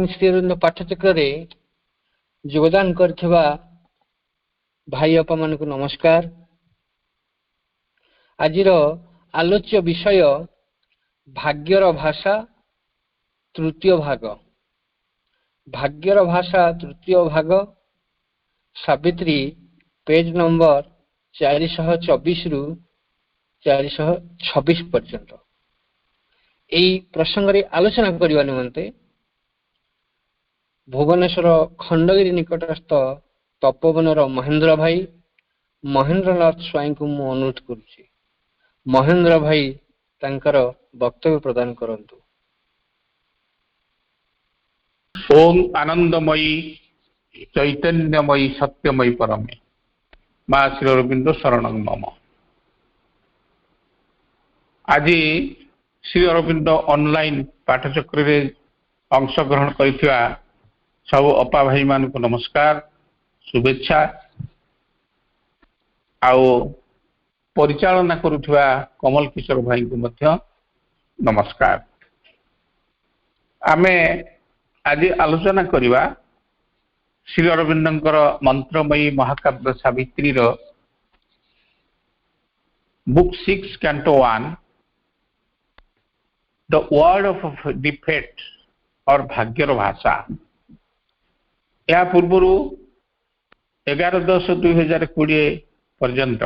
Online Shri Arvind पाठचक्र रे योगदान करथिबा भाई अपा मान को नमस्कार। आजिर आलोच्य विषय भाग्यर भाषा तृतीय भाग। भाग्यर भाषा तृतीय भाग सावित्री पेज नंबर 424 रु 426 पर्यंत। एई प्रसंग रे आलोचना करबा निमंते भुवनेश्वर खंडगिरी निकटस्थ तपोवनर महेंद्र भाई महेंद्रनाथ स्वाई को मु अनुरोध करुछि। महेंद्र भाई तांकर वक्तव्य प्रदान करंतु। ओम आनंदमयी चैतन्यमयी सत्यमयी परमे मां श्री अरविंद शरणं मम। आज श्री अरविंद ऑनलाइन पाठचक्र रे अंश ग्रहण करिथिबा सब अपा भाई मान को नमस्कार शुभेच्छा। आओ परिचालना करुथिबा कमल किशोर भाई को मध्य नमस्कार। आमे आज आलोचना करिबा श्री अरविंदंकर मंत्रमयी महाकाव्य सावित्री रो book 6 canto 1 the word of defeat और भाग्यर भाषा। या पूर्व 11-10-2020 पर्यंत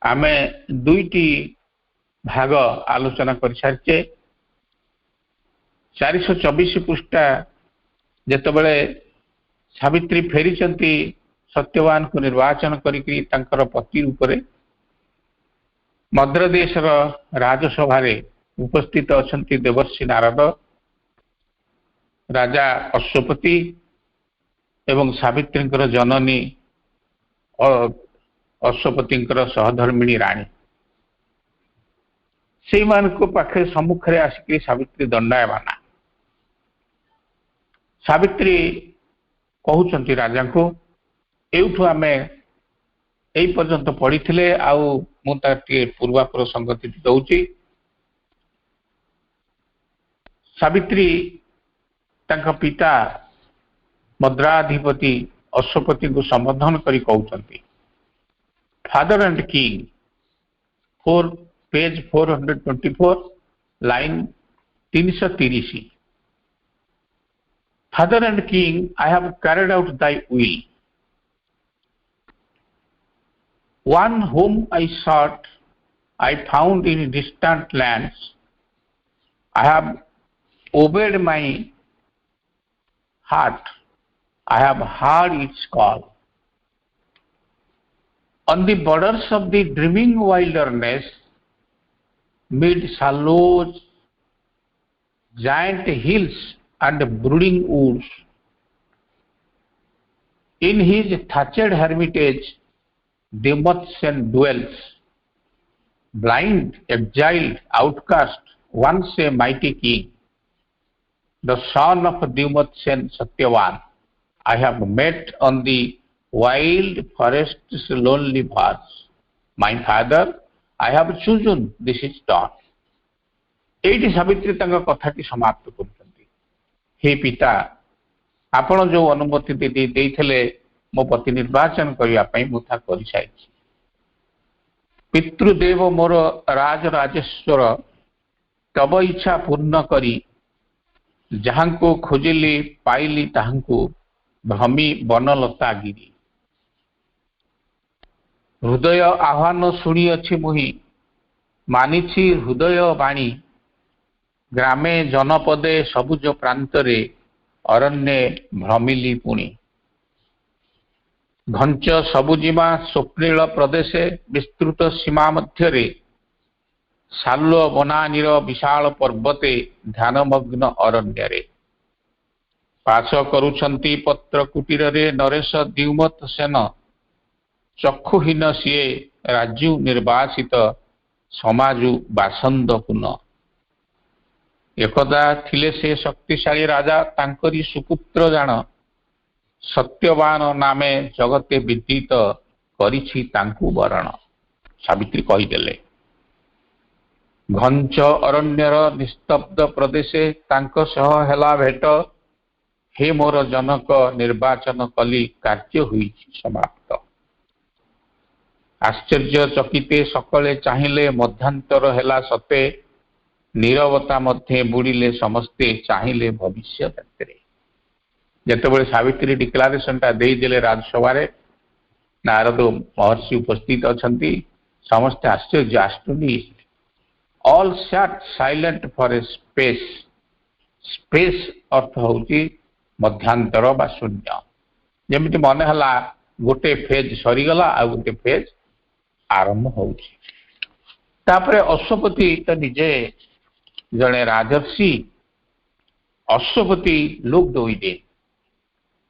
आमे दुईटी भाग आलोचना कर सारिचे। 424 पृष्ठा जेतबेले सावित्री फेरीचंती सत्यवान को निर्वाचन करिकरी तांकर पति रूपरे मद्र देशर राजसभा रे उपस्थित अछंती देवर्षि नारद राजा अश्वपति एवं सावित्रींकर जननी अश्वपतिंकर सहधर्मिणी रानी से मान को पाखे सम्मुख रे आसिक सावित्री दंडायमाना। सावित्री कहउचंती राजा को एउठु आमे एई पर्यंत पढ़िथिले आउ मु ताके पूर्वापर संगति दउची। सावित्री तांका पिता मद्राधिपति अश्वपति को संबोधन करी कहउचंती father and king for page 424 line 330। Father and king, I have carried out thy will. One whom I sought, I found in distant lands. I have obeyed my heart. I have heard its call. On the borders of the dreaming wilderness, mid shallows, giant hills, and brooding woods, in his thatched hermitage, Demosthenes dwells, blind, exiled, outcast, once a mighty king, the son of Demosthenes Satyavan. I have met on the wild forest's lonely paths. My father, I have chosen, this is done. Eighty Savitri तंग कथाटी समाप्त करछंती। हे पिता, आपण जो अनुमति देइथिले मो पति निर्वाचन करिया पई मुथा करि साइछि। पितृदेव मोर राज राजेश्वर, तब इच्छा पूर्ण करी जहांको खोजिली पाइली ताहांको भ्रमी बनलता गिरी। हृदय आह्वान शुणी अछि मुहि, मानिछि हृदय वाणी। ग्रामे जनपदे सबुज प्रांतरे अरण्ये भ्रमिली पुणी। घंच सबुजिमा स्वप्निल प्रदेशे विस्तृत सीमा मध्यरे शाल्व वनानीर विशाल पर्वते ध्यानमग्न अरण्यरे। पाश करुछंती पत्र कुटीरे नरेश द्युमत सेन। चक्षुहीन सीए राज्यु निर्वासित समाजु बासंद पुन। एकदा थिले से शक्तिशाली राजा तांकरी सुपुत्र जान। सत्यवान नामे जगते विदित करिछि तांकु वरण। सावित्री कहिदेले। घंच अरण्यर निस्तब्ध प्रदेशे तांक सह हेला भेट। हे मोर जनक निर्वाचन कली कार्य हुई समाप्त। आश्चर्य चकिते सकले चाहिए मध्यांतर हेला सते नीरवता मध्य बुड़िले समस्ते चाहिए भविष्य रात्रे। जेतेबेले सावित्री डिक्लारेशन टा देदेले राजसभा नारद महर्षि उपस्थित अछंती समस्ते आश्चर्य astonished all sat silent for a space. Space अर्थ होची मध्यांतर बा शून्य। जेमिति मन हला गोटे फेज सरीगला आ गोटे फेज आरंभ होची। तापरे अश्वपति तो निजे जड़े राजर्षि अश्वपति लोक दोईदे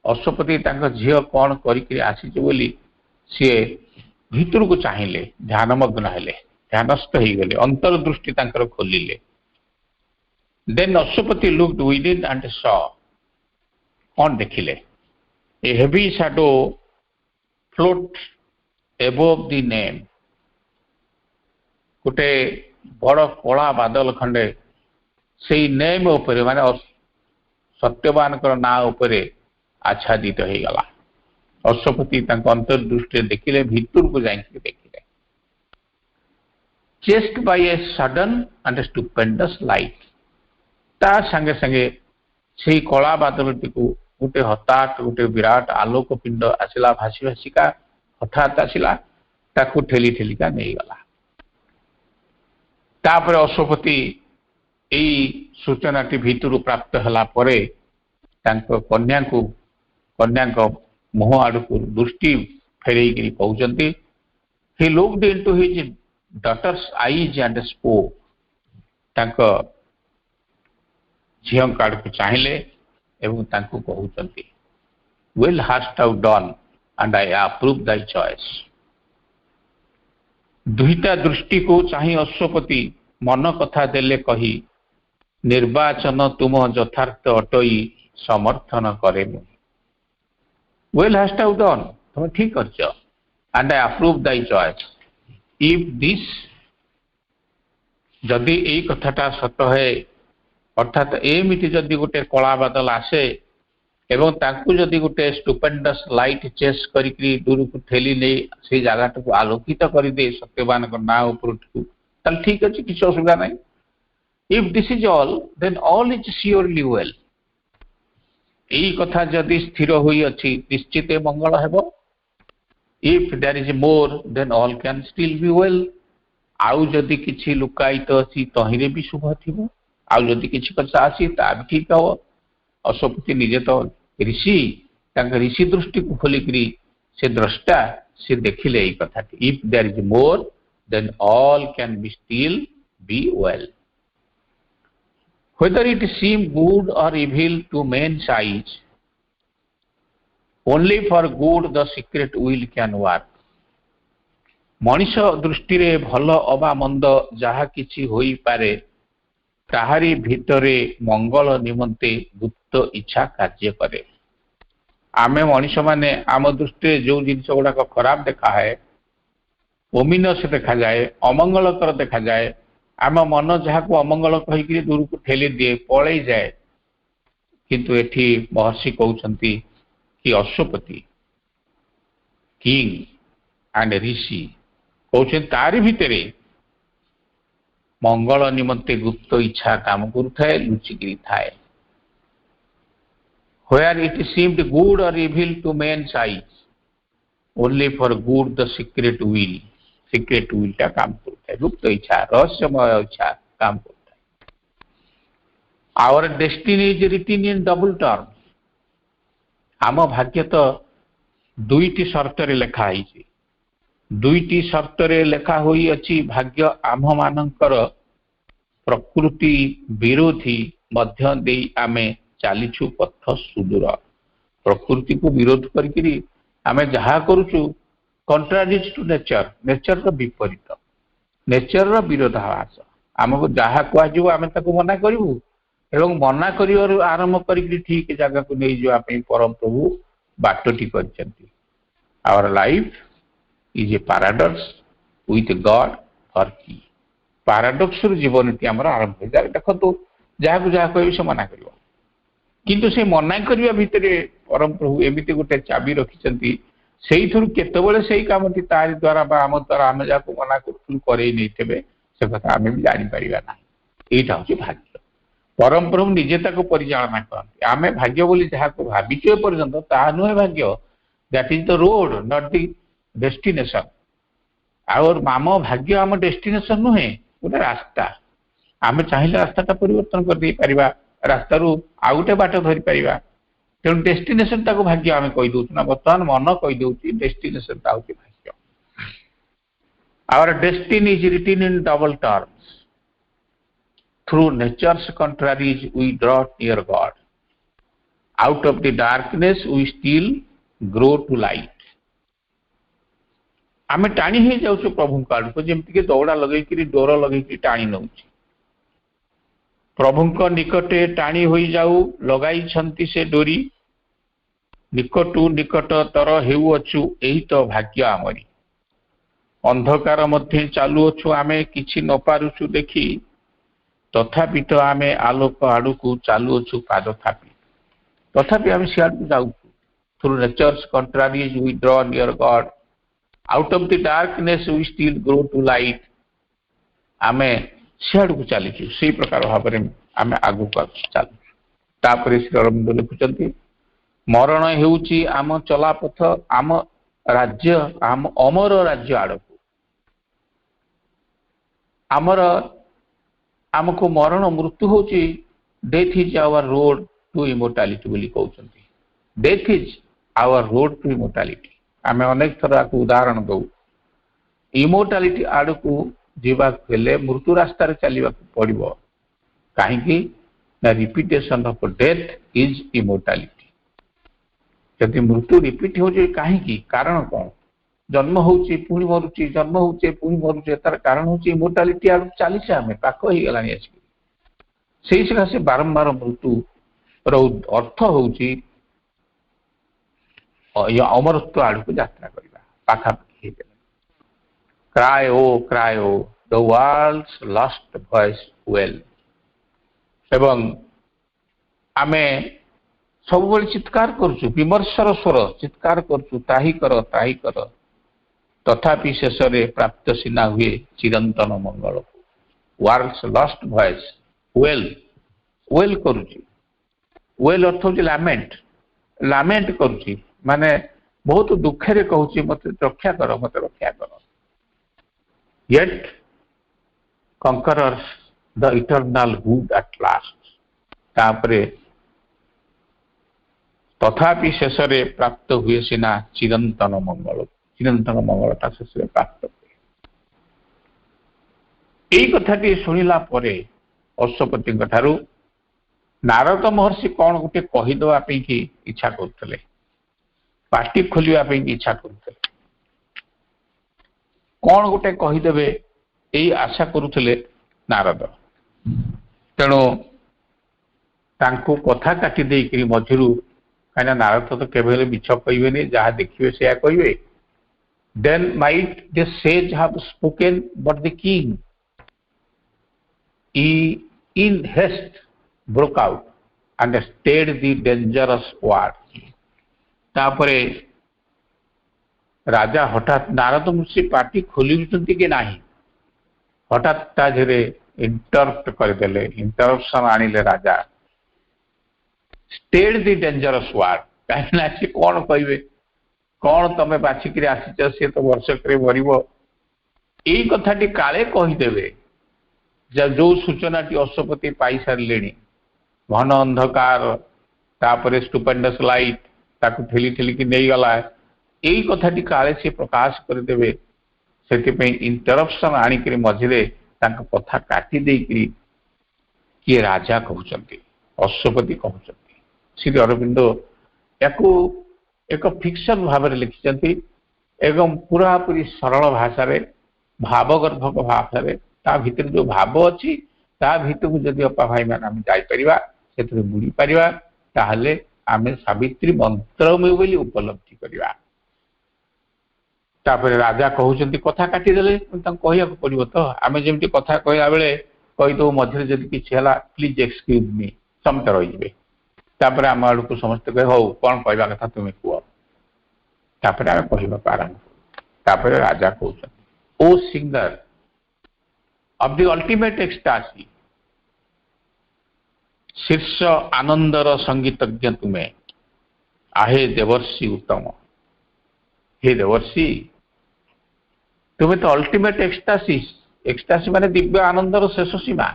अश्वपति झील कौन करी सी भीतर को चाहिए ध्यानमग्न हेले ध्यानस्थ हो गले अंतर्दृष्टि खोलिले। Then Ashwapati looked within and saw कौन देखिले a heavy shadow float above the name. गोटे बड़ कला बादल खंडे से नेम उपरे माने सत्यवान ना उपरे आच्छादित हो गला। अश्वपति अंतर्दृष्टि देखिले भीतर को जाइए देखिले। Chased by a sudden and stupendous light ता संगे संगे से कला बादल टी गोटे हठात गोटे विराट आलोक पिंड आसला भासी भासिका हठात आसला ताकू ठेली ठेलिका नहीं गला। तापर अश्वपति यही सूचना भीतर प्राप्त हला परे कन्या मुह आड़ को दृष्टि फेरई कहते he looked into his daughter's eyes and spoke। झील आड़ को चाहिए एवं कहते well hast thou done and I approve thy choice। दुहिता दृष्टि को चाहे अश्वपति मन कथा देले कही निर्वाचन तुम यथार्थ अटई समर्थन करे मु। well hast thou done तुम ठीक कर and I approve thy choice। if this जदि यही कथाटा सत है अर्थात एमती जदि गोटे कला बादल आसे एवं ताकू जदि गोटे स्टुपेंडस लाइट चेस करी दूर को ठेली नहीं से जगह को आलोकित कर दे सत्यवान ना ऊपर ठीक अच्छे किसी असुविधा नहीं। If this is all then all is surely well. यही कथा जदि स्थिर हुई अच्छी निश्चित मंगल हेब। If there is more then all can still be well. आउ जदि किछि लुकायित अच्छी तहिरे भी शुभ थी आउ जदि किछि कथा आसी ता भी ठीक हो। अश्वपति निजे तो ऋषि ऋषि दृष्टि को खोलिकी से द्रष्टा से देखिले यही कथा। If there is more then all can be still be well. Whether it seem good or evil to men's eyes, only for good the secret will can work। Manish दृष्टि रे भल अबा मंद जहा किछि होई पारे ताहारी भितरे मंगल निमंते गुप्त इच्छा कार्य करे। आमे मनीष माने आम दृष्टि जो जिनस गुड़ाक खराब देखा है ओमिनस देखा जाए अमंगलकर देखा जाए आम मन जहाँ को अमंगल कहीकि दूर को ठेली दिए पलई जाए किंतु एठी महर्षि कहउछंती कि अश्वपति किंग एंड ऋषि कहउछन तारी भितरे मंगल निमंते गुप्त इच्छा काम करुथाए लुचिकी थाए। Where it seemed good or evil to men's eyes, only for good the secret will टा काम करता है गुप्त इच्छा रहस्यमय इच्छा काम करता है। Our destiny is written in double term. आम भाग्य तो दुईटी शर्त रे लेखा है। दुईटी शर्त रे लेखा हुई अच्छी भाग्य आम मानकर प्रकृति विरोधी मध्य दे आमे चालीछु पथ सुदूर। प्रकृति को विरोध करी आमे जहा करूछु कंट्राडिक्ट टू नेचर। नेचर रो विपरीत नेचर रो विरोधाभास आमको जहा कहू आम मना करूँ एवं मना कर आरंभ कर ठीक जगह को नहीं जावा परम प्रभु बाटटी कर। Our life is a paradox with God for key. Paradox जीवन टी आम आरंभ हो जाए। देखो जहाँ को जहाँ कह से मना कर किंतु से मना करने भितर परम प्रभु एमती गोटे चाबी रखिंट से केतबले से कामटी तारी द्वारा आम द्वारा आम जहाँ मना कर से कथा आम भी जापर ना यहाँ हूँ भाग्य परम प्रभु निजे परिचालना करते आम भाग्य बोली जहाँ भाविचु एपर्यंत ता नुहे भाग्य that is the road not the destination our आम भाग्य आम डेस्टिनेशन नुहे गोटे रास्ता आम चाहिए रास्ता परिवर्तन कर दे पारिबा रास्ता रू आ गोटे बाट धरी पारिबा तेणु डेस्टिनेशन ताको भाग्य आम कहीदे ना बर्तमान मन कहीदे डेस्टिनेशन ता हूँ भाग्य our destiny is written in double terms through nature's contraries we draw near God out of the darkness we still grow to light आम टाणी हो जाऊँ प्रभु आड़ को जमीक दौड़ा लगे डोर लगे टाणी नौ प्रभु निकटे टाणी हो जाऊ लगाई से डोरी निकटू निकटतर हेउअछु एही तो भाग्य आमरी अंधकार मध्य चालुअछु आमे किछि न पारुछु देखी तथापि तो आमे आलोक आड़कू चालुअछु पाद थापी तथापि आमे सियाड़ जाऊ through nature's contraries we draw near God out of the darkness we still grow to light आमे सियाड़ को चलीचु से प्रकार भाव में आम आगू चलू श्री अरविंद लिखुंट मरण हेउची आम चलापथ आम राज्य आम अमर राज्य आड़क आमर आमको मरण मृत्यु होची death is our road to immortality बोली कहउछंती death is our road to immortality आम अनेक थर आपको उदाहरण दऊ इमोर्टालिटी आड़कू जीवाक हेले मृत्यु रास्तार चलवा पड़ो कहीं रिपीटेशन ऑफ डेथ इज इमोर्टालिटी जदि मृत्यु रिपीट हो कहीं कारण कौन जन्म होची पुणी मरुची जन्म होचे पुणी मरुचे तार कारण होची इमोर्टालिटी आड़ चलीसे आम पाख हो गलानी से सकाशे बारंबार मृत्यु अर्थ होची अमरत्व आड़ को यात्रा करवा पाखापाखि cry O the world's last voice wail एवं आमे सब चित्कार करुचु विमर्शर स्वर चित्कार करुचु ताही कर तथापि शेष में प्राप्त सीना हुए चिरंतन मंगल world's last voice wail wail करुची वेल अर्थ हूँ लामेंट करुची माने बहुत दुखे कहूँ मत रक्षा कर yet conquerors the eternal good at last तापरे तथापि शेष में प्राप्त हुए सीना चिरंतन मंगल शेष में प्राप्त हुए यही कथाटी शुणिला परे अश्वपति ठारू नारद महर्षि कौन गोटे कहीदेवाई कि इच्छा करते पार्टी खोलने इच्छा करते कौन गोटे कहीदेवे यही आशा करुले नारद तेणु तांको कथा काटी देकरी मझिरू कहीं नारद तो केवल मिछ कहे जहाँ देखिए से कहे then might the sage have spoken but the king in haste broke out and stayed the dangerous word तापरे राजा हठात नारद मुझे पार्टी खोली कि ना हठात ताधे इंटरप्ट करदे इंटरप्शन आनिले राजा स्टेड द डेंजरस वार्ड कहीं कौन कहे कौन तमें बाछिक आसीच सी तो वर्षक मर यही कथाटी काले कहीदेवे जो सूचनाटी अश्वपति पाई सारे घन अंधकार तापर स्टुपेंडस लाइट ताकू ठेली ठेलिकी नहीं गला यही कथाटी काले सी प्रकाश करदे से इंटरप्शन आनिक मझे कथा काटी देकरी किए राजा कहते अश्वपति कहते श्री अरविंद या एक फिक्शन भाव में लिखिं एवं पूरापूरी सरल भाषा भावगर्भक भाषा ता भीतर जो भाव अच्छी ता भीतर को जदि अपा भाई मान आम जापर से बुड़ी पारिबा ताहले आमे सावित्री मंत्र बोली उपलब्धि करवा तापर राजा कहते कथा काटिदेले कहया पड़ो तो आम जमी कथा कहला बेले कहीदे मझे जब किसी है प्लीज एक्सक्यूज मी समते रही तापर आम आड़ को समस्त कहे हौ कौन कहवा कथा तुम्हें कह तापर आम कहवाक आरंभ तापर राजा कहते ओ singer of the ultimate ecstasy शीर्ष आनंदर संगीतज्ञ तुम्हें आहे देवर्षि उत्तम हे देवर्षि तुम्हें तो अल्टीमेट एक्सटासी माने दिव्य आनंदर शेष सीमा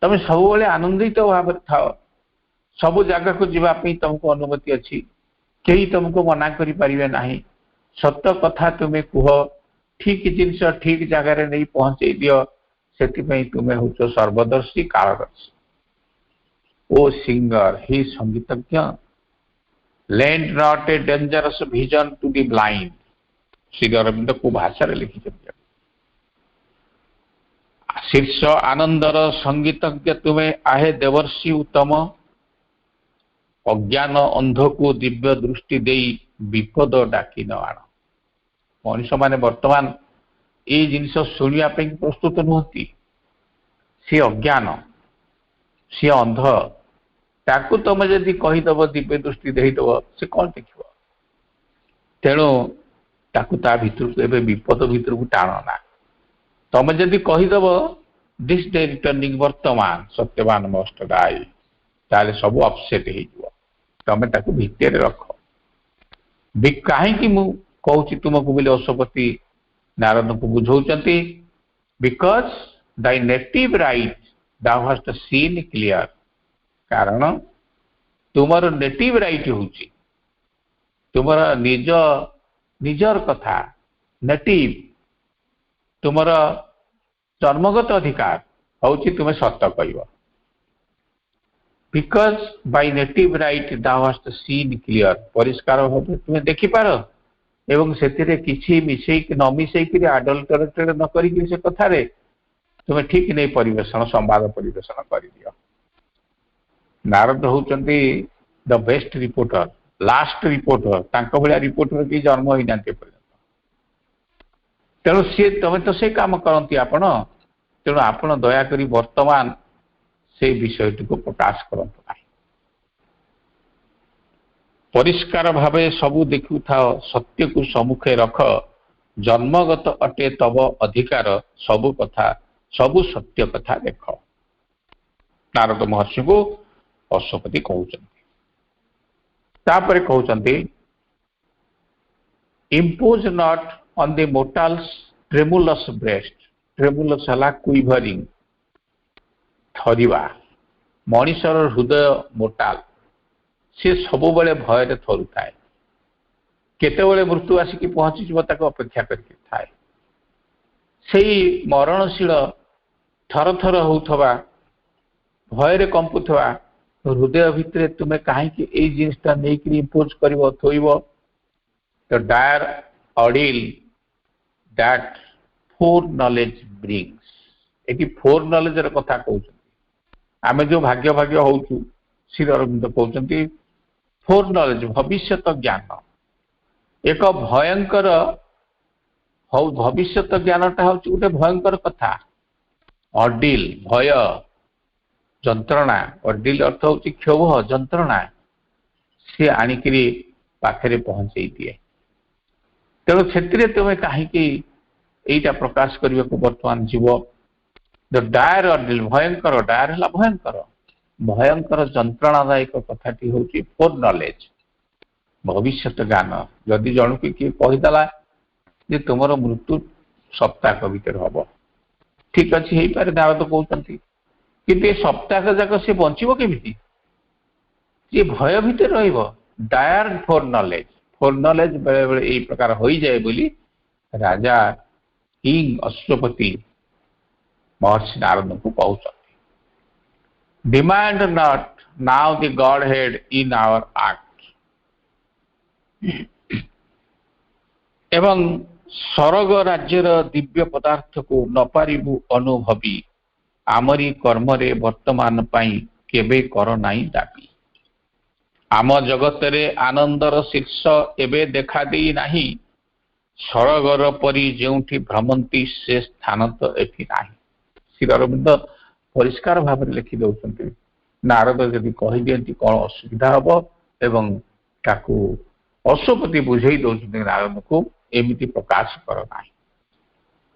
तुम सब आनंदित भाव था सबु जगह को जीवाई तुमको अनुमति अच्छी कहीं तुमको मना करि परिबे नाही सत्य कथा तुम्हें कह ठीक जिनस ठीक जगह नहीं पहुंचे दियो से तुम्हें हूँ सर्वदर्शी कालदर्शी ओ सिंगर ही संगीतज्ञ lend not a dangerous vision to the blind Shri Aurobindo को भाषा लिखिं शीर्ष आनंदर संगीतज्ञ तुम्हें आहे देवर्षि उत्तम अज्ञान अंध को दिव्य दृष्टि दे विपद डाकी न आण मनुष्य माने वर्तमान ये जिनस शुणापी प्रस्तुत नुहति सी अज्ञान सी अंध ताकू तुम जदि कहीदब दिव्य दृष्टि देदब से कौन देख तेणु ताकू ता भितर को विपद भितर को टाण ना तुम जदि कहीदब दिस डे रिटर्निंग वर्तमान सत्यवान मस्ट डाई ताले सब अपसेट हो तुम ताकू भितर रख कहीं मु कहूँ तुमको बोले अश्वपति नारद को बुझाऊँच because thy native right thou hast seen clear कारण तुमर नेटिव राइट हूँ तुमर निजर कथा नेटिव तुमर जन्मगत अधिकार हूँ तुम्हें सत कह because by native right thou hast seen clear परिष्कार भाव तुम्हें देखिपार एवं से किसी मिसेक न मिसेक आडल्टरेटेड न करी से कथारे तुम्हें ठीक नहीं परिवेशन संवाद परिवेशन कर दियो नारद होचंती the best reporter last reporter तांको भलिया रिपोर्टर की जन्म होई नांते पर्यंत तेणु सी तमें तो से काम करती आपण तेणु आपण दया करी वर्तमान से विषय को प्रकाश करंतु नाही परिष्कार भावे सबू देखु था सत्य को सम्मुखे रख जन्मगत अटे तब अधिकार सबू कथा सबू सत्य कथा देख नारद महर्षि को अश्वपति कहते impose not on the mortal's tremulous breast tremulous है क्विभरिंग थरिवा मनीषर हृदय मोर्टाल सी सब बेले भय थरु थाए केते मृत्यु आसिक पहुंची अपेक्षा करके थाए से मरणशील थर थर होउथबा भय कंपुथबा हृदय भितर तुम्हें कहीं जिनटा नहीं इम्पोज कर थोब the dire ordeal that foreknowledge brings ये फोर नॉलेज कथा कहते आमे जो भाग्य भाग्य होचु श्री अरविंद कहते फोर नॉलेज भविष्यत ज्ञान एक भयंकर भविष्यत ज्ञानटा हूँ गोटे भयंकर कथा ऑडिल भय जंत्रणा ऑडिल अर्थ हूँ क्षोभ जंत्रणा सी आणिकी पाखे पहुंचे दिए तेणु से तुम्हें कहीं यहीटा प्रकाश करने को बर्तमान जीव द डायर ऑडिल भयंकर डायर है भयंकर भयंकर जंत्रणादायक कथाटी हूँ फोर नॉलेज भविष्यत ज्ञान जदि जन को किए कहीदेला जे तुम मृत्यु सप्ताह भीतर हम ठीक अच्छे हो पारे नारद कहते कि सप्ताह जाक सी बचब केमी जी भय भितर डायर फोर नॉलेज बेले बेले यही प्रकार हो जाए बोली राजा किंग अश्वपति महर्षि नारद को कहते demand not now the godhead in our act एवं स्वर्ग राज्यर दिव्य पदार्थ को न पारिबु अनुभवी आमरी कर्म रे वर्तमान पाई केबे कर नाई दाबी आम जगत रे आनंदर शीर्ष एबे देखा देई नाही स्वर्गर परी जेउठी भ्रमंती से स्थान तो एठी नाही श्री अरविंद परिष्कार भाव लिखि दौरान नारद जदि कहीदियंती कौन असुविधा हम एवं ताकू अश्वपति बुझे दौरान नारद को एमती प्रकाश कर ना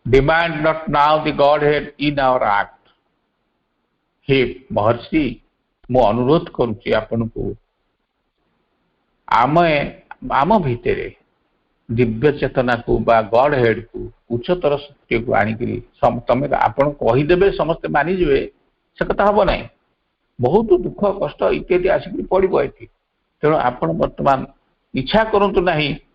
demand not now the godhead in our act हे महर्षि मु अनुरोध करुच्ची आपण को आम भितर दिव्य चेतना को बा गॉड हेड को उच्चतर शक्ति को आनिकी तमें आपण कहीदेवे समस्ते मानिजे से कथा हम ना बहुत दुख कष्ट इत्यादि आसिक पड़ो ये तेणु आपण बर्तमान इच्छा करतु ना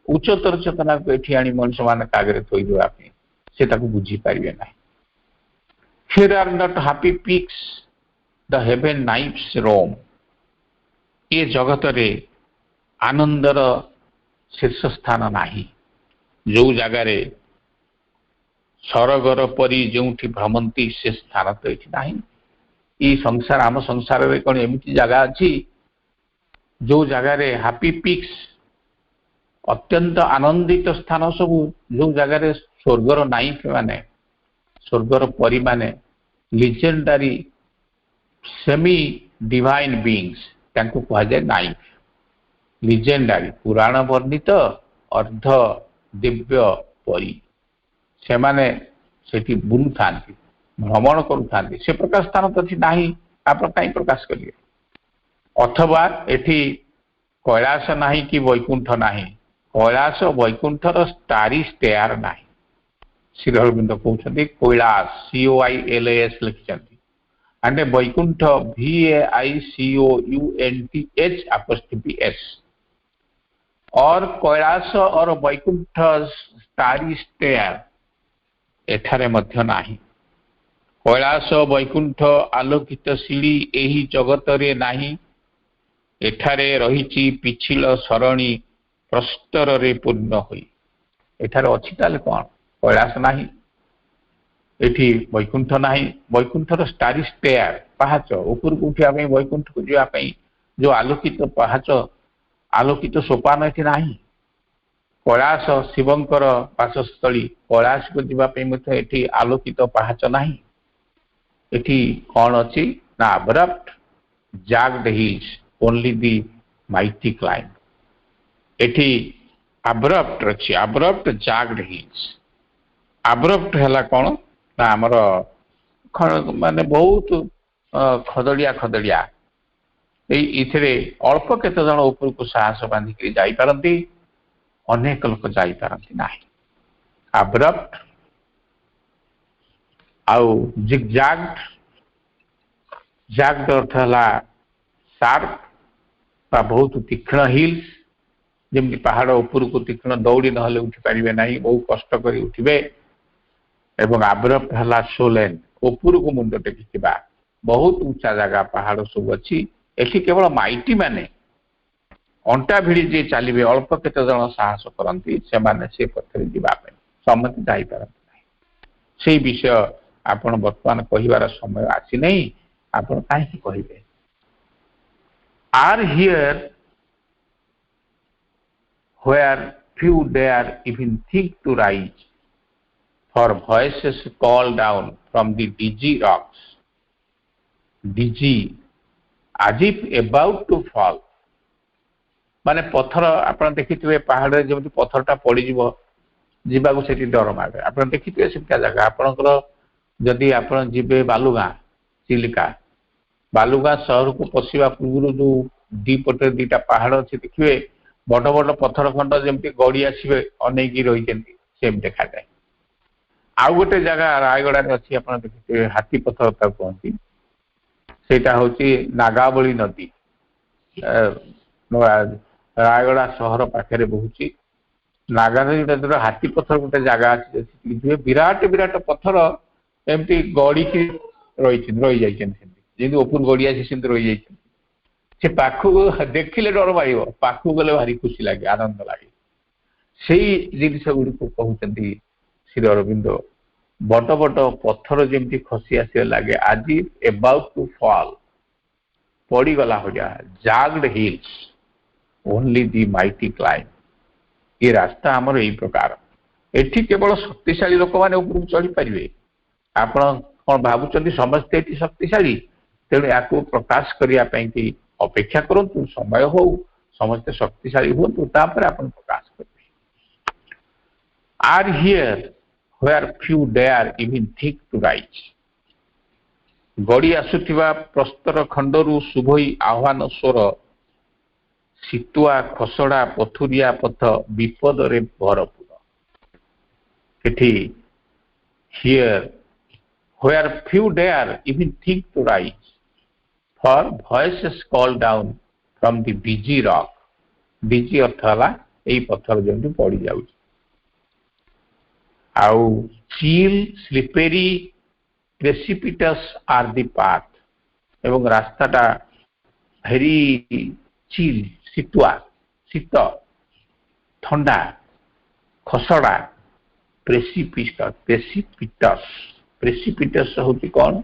उच्चतर चेतना को ये आनी मनुष्य मान आगे थोदेवाई से बुझीपारे ना here are not happy peaks the heaven knives roam ये जगत रे आनंदर शीर्ष स्थान नाही जो जगार सरगर परी जो भ्रमंती से स्थान तो ये ना ये संसार आम संसार में कौन एमती जगह अच्छी जो जगार हैप्पी पीक्स अत्यंत आनंदित स्थान सब जो जगार स्वर्गर नाइफ माने स्वर्गर परी माने लिजेंडारी सेमी डिवाइन बीइंग्स तांको कहा जाए नाइफ लिजेंडारी पुराण वर्णित अर्ध दिव्य परी से माने सेठी बुलु थांती भ्रमण करूँ से प्रकार स्थान तो ना आप कहीं प्रकाश करिए अथवा एठी कैलाश नाही कि वैकुंठ नाही कैलाश वैकुंठर स्टारी स्टेयर नाही श्री अरविंद कहते कैलाश COILAS लिखिं एंड वैकुंठ VAICOUNTH और कैलाश और वैकुंठ स्टारी स्टेयर एठारे मध्य नाही कैलाश वैकुंठ आलोकित सीढ़ी यही जगत रे नाही एठारे रही पिछिल सरणी प्रस्तर रे पूर्ण हुई एठारे अच्छी ताले कौन कैलाश नाही एठी वैकुंठ नाही वैकुंठर स्टारी स्टेयर पहाच ऊपर को उठा वैकुंठ को जावाई जो आलोकित पहाच आलोकित सोपान एठी नाही कैलाश शिवंकर वासस्थली कैलाश को जावाई एठी आलोकित पहाच नाही एठी कौन अच्छी ना abrupt jagged hills only the mighty climb एठी अब्रप्ट अच्छी अब्रप्ट जाग्ड हिल्स अब्रप्ट है कौन ना आमर माने बहुत खदड़िया खदड़िया ये अल्प केते जन ऊपर को साहस बांधिक जापारती अनेक लोक जापारती ना अब्रप्ट आउ जिगजैग्ड जैग्ड अर्थ है शार्प बा बहुत तीक्ष्ण हिल्स जमी पहाड़ ऊपर को तीक्ष्ण दौड़ी ना उठी पारे ना बहुत कष्ट कर उठे एवं अब्रप्ट है सोलेन ऊपर को मुंड टेकी बहुत ऊंचा जगह पहाड़ सब अच्छी एठी केवल माइटी माने अंटा भिड़ी जे चलिए अल्प केते जन साहस करती से पथरे जावाई समस्त जापारती से विषय आपण वर्तमान कहिवार समय आसी नहीं आपण काहे कहिबे are here where few dare even think to rise for voices call down from the dizzy rocks dizzy as if about to fall माने पत्थर आपण देखिथिबे पहाड़ रे जेमति पत्थरटा पड़ी जीवा से डर मारे आप देखिए से जगह आपणकर जदि आप जीवे बालुगाँ चिलिका बालुगाँ सहर को पशिवा पूर्व जो दीपटे दीटा पहाड़ अच्छे देखिए बड़ बड़ पत्थर खंड जमी गड़ी आसवे अनेक रही देखा जाए आउ गोटे जगह रायगड़ा अच्छी आप देखिए हाथी पत्थर कहती सेटा हूँ नागावली नदी रायगड़ा सहर पाखे बहुची नागानदी हाथी पत्थर गोटे जगह अच्छी विराट विराट पत्थर एमती गड़ी रही जाती ओपुर गड़ी आसी रही से पाखक देखिले डर मार पाखक गले भारी खुशी लगे आनंद लगे से जिन गुड़ कहते श्री अरविंद बड़ बड़ पत्थर जमी खसी आस लगे आज एबाउट टू फॉल पड़गला भैया jagged hills only the mighty climb ये रास्ता आमर यही प्रकार एठी केवल शक्तिशाली लोक मैंने ऊपर चढ़ी पारे आप कौन भावुं समस्ते ये शक्तिशाली तेणु या प्रकाश करने अपेक्षा करूँ समय हो समस्ते शक्तिशाली हूँ तापर आप प्रकाश करेंगे। Are here where few dare even think to rise गड़ी आसुथिबा प्रस्तर खंडरू शुभई आह्वान स्वर शीतुआ खसड़ा पथुरिया पथ विपद रे भरपूर एठी here where few dare even think to rise for voices call down from the dizzy rock dizzy अर्थाला एई पत्थर जेंटू पड़ी जाउछ आउ चिल स्लिपेरी प्रेसिपिटस आर दी पाथ एवं रास्ताटा भेरी चिल शीतुआ शीत ठंडा खसड़ा प्रेसिपिटस प्रेसिपिटस प्रेसिपिटस होती कौन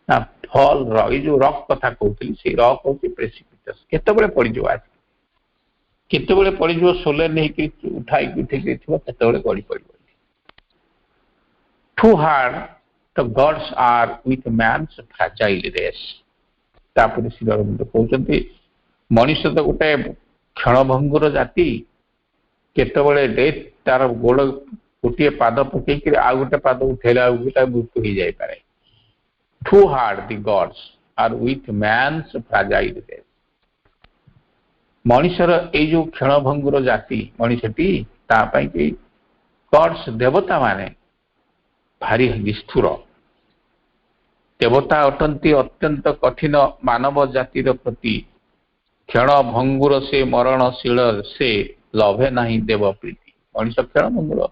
ना फल जो रॉक कथा कहती से रॉक होती प्रेसिपिटस केतबेले पड़ी जो आज केतबेले पड़ी जो सोले नहीं कि उठाई उठे थो केतबेले गड़ी पड़ी too hard the gods are with man's fragile race तापर श्री अरविंद कहते मनुष्य तो गोटे क्षणभंगुर जाति केतबेले डेथ तार गोड़ गोटे पाद पकईक आ गोटे पाद उठेला मृत्यु हो जाए पारे too hard the gods are with man's fragile race मनुष्यर ए जो क्षणभंगुर जाति मनुष्यटी गॉड्स देवता माने भारी निष्ठुर देवता अटंती अत्यंत कठिन मानव जातिर प्रति क्षण भंगुर से मरणशील से लभे नहीं देव प्रीति मनुष्य क्षण भंगुर